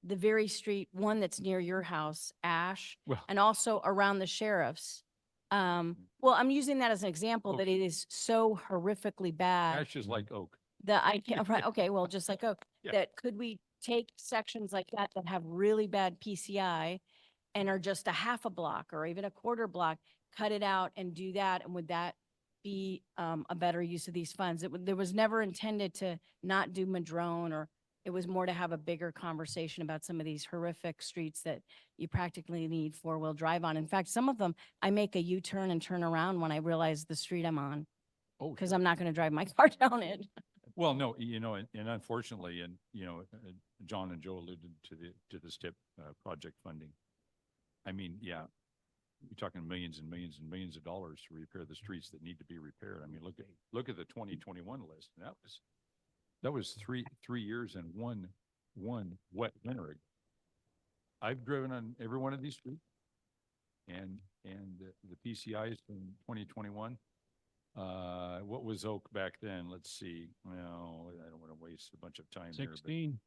the very street, one that's near your house, Ash,
Well-
and also around the sheriff's. Well, I'm using that as an example that it is so horrifically bad.
Ash is like oak.
That I can't, right, okay, well, just like,
Yeah.
that could we take sections like that have really bad PCI and are just a half a block or even a quarter block cut it out and do that? And would that be a better use of these funds? There was never intended to not do Madrone, or it was more to have a bigger conversation about some of these horrific streets that you practically need four-wheel drive on. In fact, some of them, I make a U-turn and turn around when I realize the street I'm on,
Oh,
because
sure.
I'm not going to drive my car down it.
Well, no, and unfortunately, and, John and Joe alluded to the STIP project funding. I mean, yeah, you're talking millions and millions and millions of dollars to repair the streets that need to be repaired. I mean, look at the 2021 list. And that was three years and one wet winter. I've driven on every one of these streets, and the PCIs from 2021. What was Oak back then? Let's see. Well, I don't want to waste a bunch of time here.
16.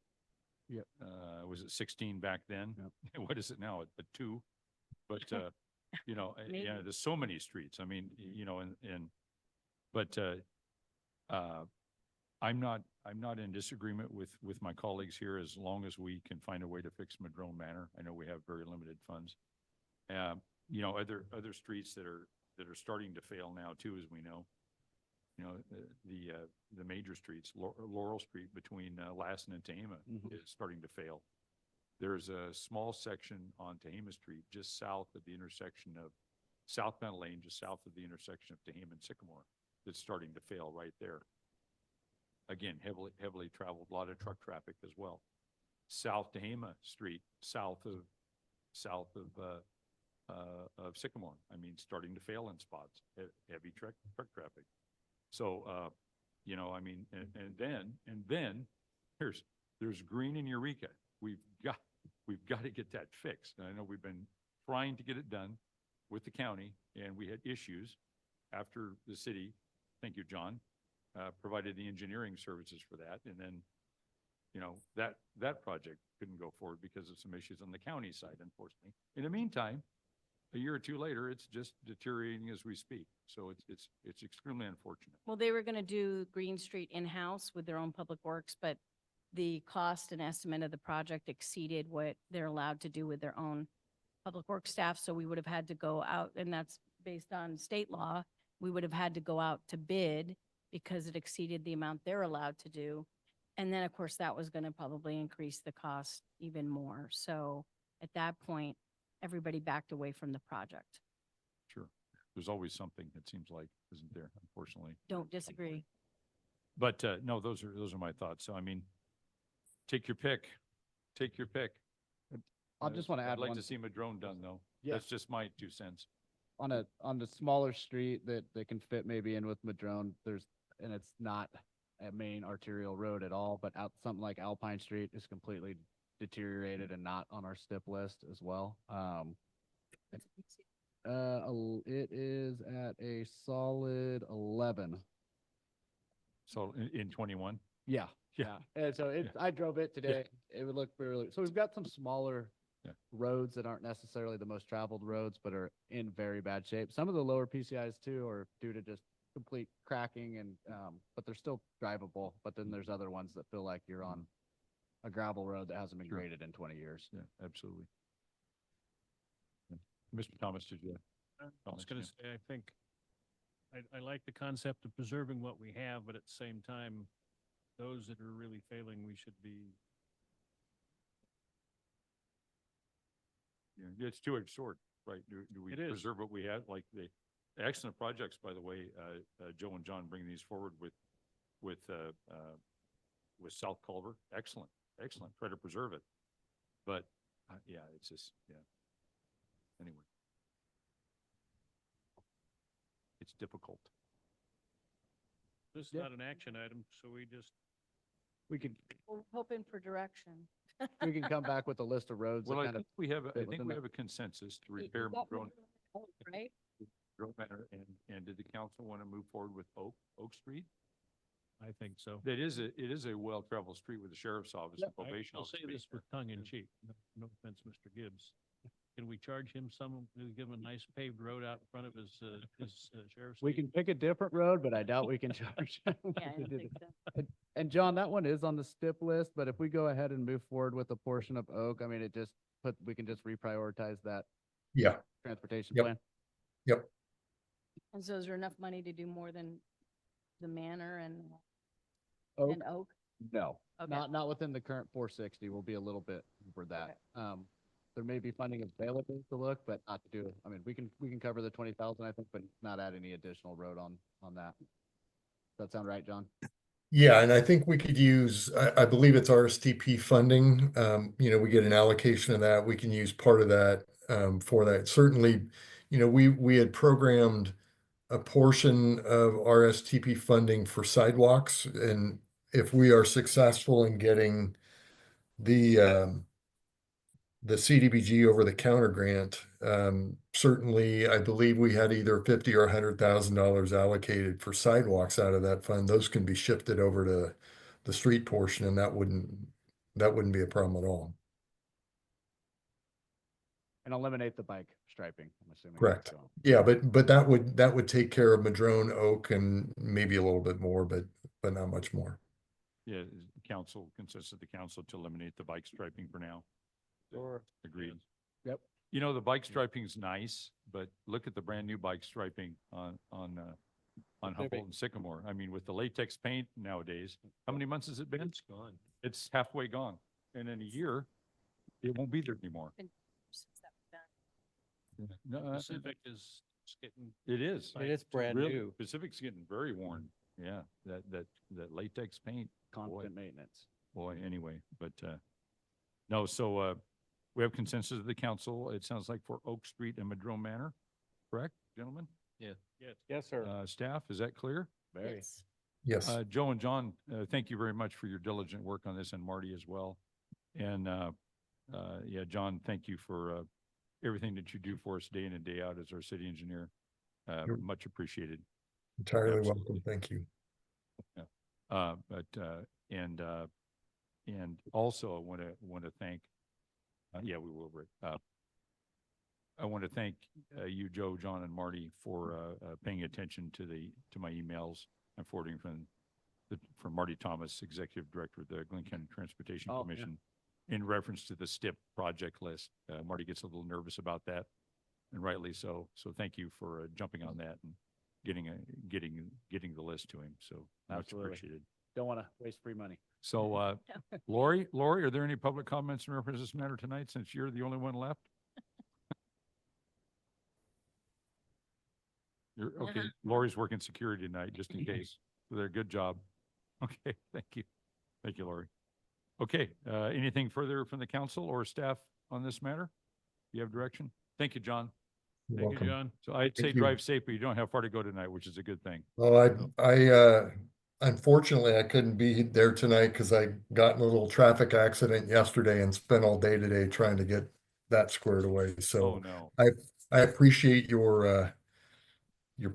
Was it 16 back then? What is it now? A 2? But, yeah,
Maybe.
there's so many streets. I mean, but I'm not in disagreement with my colleagues here, as long as we can find a way to fix Madrone Manor. I know we have very limited funds. Other streets that are starting to fail now too, as we know. The major streets, Laurel Street between Lassen and Tehama is starting to fail. There's a small section on Tehama Street just south of the intersection of South Bend Lane, just south of the intersection of Tehama and Sycamore, that's starting to fail right there. Again, heavily traveled, a lot of truck traffic as well. South Tehama Street, south of Sycamore, I mean, starting to fail in spots, heavy truck traffic. So, I mean, and then there's Green and Eureka. We've got to get that fixed. And I know we've been trying to get it done with the county, and we had issues after the city, thank you, John, provided the engineering services for that. And then, that project couldn't go forward because of some issues on the county side, unfortunately. In the meantime, a year or two later, it's just deteriorating as we speak. So it's extremely unfortunate.
Well, they were going to do Green Street in-house with their own public works, but the cost and estimate of the project exceeded what they're allowed to do with their own public works staff. So we would have had to go out, and that's based on state law. We would have had to go out to bid because it exceeded the amount they're allowed to do. And then, of course, that was going to probably increase the cost even more. So at that point, everybody backed away from the project.
Sure. There's always something, it seems like, isn't there, unfortunately.
Don't disagree.
But no, those are my thoughts. So I mean, take your pick. Take your pick.
I just want to add
I'd like
one
to see Madrone done, though.
Yeah.
That's just my 2 cents.
on the smaller street that can fit maybe in with Madrone. And it's not a main arterial road at all, but something like Alpine Street is completely deteriorated and not on our STIP list as well. It is at a solid 11.
So in 21?
Yeah.
Yeah.
And so I drove it today. It would look really, so we've got some smaller
Yeah.
roads that aren't necessarily the most traveled roads, but are in very bad shape. Some of the lower PCIs too are due to just complete cracking and, but they're still drivable. But then there's other ones that feel like you're on a gravel road that hasn't been
Sure.
graded in 20 years.
Yeah, absolutely. Yeah. Mr. Thomas, did you?
I was
comments?
going to
Yeah.
say, I think, I like the concept of preserving what we have, but at the same time, those that are really failing, we should be.
Yeah, it's two-edged sword, right? Do we
It is.
preserve what we have? Like the excellent projects, by the way, Joe and John bring these forward with South Culver. Excellent. Try to preserve it. But yeah, it's just, yeah. Anyway. It's difficult.
This is
Yeah.
not an action item, so we just,
We could
We're hoping for direction.
come back with a list of roads that
Well, I
kind of
think we have, I
fit
think
within
we
that.
have a consensus to
Y-
repair
that
Madrone
was- Right?
Manor, and did the council want to move forward with Oak Street?
I think so.
It is a well-traveled street with the sheriff's office and probation.
I'll say
office being
this with tongue in cheek. No offense, Mr. Gibbs. Can we charge him give him a nice paved road out in front of his sheriff's?
We
station?
can pick a different road, but I doubt we can charge.
Yeah, I don't think so.
And John, that one is on the STIP list, but if we go ahead and move forward with a portion of Oak, I mean, we can just reprioritize that
Yeah,
transportation
Yep.
plan.
Yep.
And so is there enough money to do more than the Manor and
Oak?
Oak?
No,
Okay.
not within the current 460. We'll be a little bit over that. There may be funding available to look, but not to do. I mean, we can cover the 20,000, I think, but not add any additional road on that. Does that sound right, John?
Yeah, and I think we could use, I believe it's RSTP funding. We get an allocation of that. We can use part of that for that. Certainly, we had programmed a portion of RSTP funding for sidewalks. And if we are successful in getting the CDBG over the counter grant, certainly I believe we had either 50 or $100,000 allocated for sidewalks out of that fund. Those can be shifted over to the street portion, and that wouldn't be a problem at all.
And eliminate the bike striping, I'm assuming.
Correct.
So,
Yeah, but that would take care of Madrone, Oak, and maybe a little bit more, but not much more.
Yeah, council, consists of the council to eliminate the bike striping for now.
Sure.
Agreed.
Yep.
The bike striping's nice, but look at the brand new bike striping on Humboldt and Sycamore. I mean, with the latex paint nowadays, how many months has it been?
It's gone.
It's halfway gone. And in a year, it won't be there anymore. No,
Pacific is getting.
it is.
It is brand
Really,
new.
Pacific's getting very worn. Yeah, that latex paint,
constant maintenance.
boy, anyway, but, no, so, we have consensus of the council. It sounds like for Oak Street and Madrone Manor, correct, gentlemen?
Yes.
Yes, sir.
Staff, is that clear?
Very.
Yes.
Yes.
Joe and John, thank you very much for your diligent work on this, and Marty as well. And, yeah, John, thank you for, everything that you do for us day in and day out as our city engineer.
You're-
Much appreciated.
Entirely
absolutely.
welcome. Thank you.
And also I want to thank, yeah, we will, Rick. I want to thank you, Joe, John, and Marty for paying attention to my emails and forwarding from Marty Thomas, Executive Director of the Glenn County Transportation
Oh, yeah.
Commission, in reference to the STIP project list. Marty gets a little nervous about that, and rightly so. So thank you for jumping on that and getting the list to him. So much
Absolutely.
appreciated.
Don't want to waste free money.
So, Lori, are there any public comments in reference to this matter tonight, since you're the only one left? You're, okay, Lori's working security tonight, just in case. So they're good job. Okay, thank you. Thank you, Lori. Okay, anything further from the council or staff on this matter? You have direction? Thank you, John.
You're
Thank you,
welcome.
John.
So I'd say
Thank you.
drive safe, but you don't have far to go tonight, which is a good thing.
Well, unfortunately, I couldn't be there tonight because I got in a little traffic accident yesterday and spent all day today trying to get that squared away.
Oh,
So
no.
I appreciate your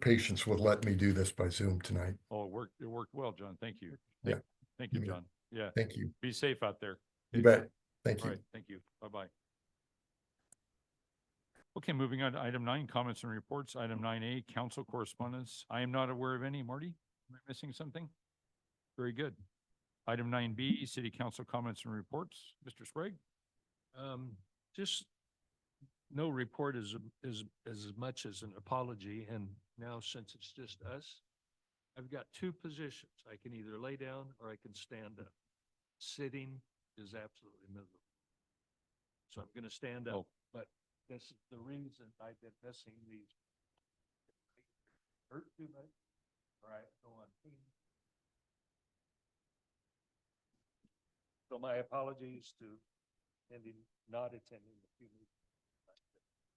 patience with letting me do this by Zoom tonight.
Oh, it worked well, John. Thank you.
Yeah.
Thank you,
You bet.
John. Yeah,
Thank you.
be safe out there.
You
Okay?
bet. Thank
All
you.
right, thank you. Bye-bye. Okay, moving on to item 9, comments and reports. Item 9A, council correspondence. I am not aware of any. Marty, am I missing something? Very good. Item 9B, city council comments and reports. Mr. Sprague?
Just no report is as much as an apology. And now since it's just us, I've got two positions. I can either lay down or I can stand up. Sitting is absolutely miserable. So I'm going to stand up,
Oh.
but this is the reason I've been missing these. Hurt too much? All right, go on. So my apologies to not attending the few meetings.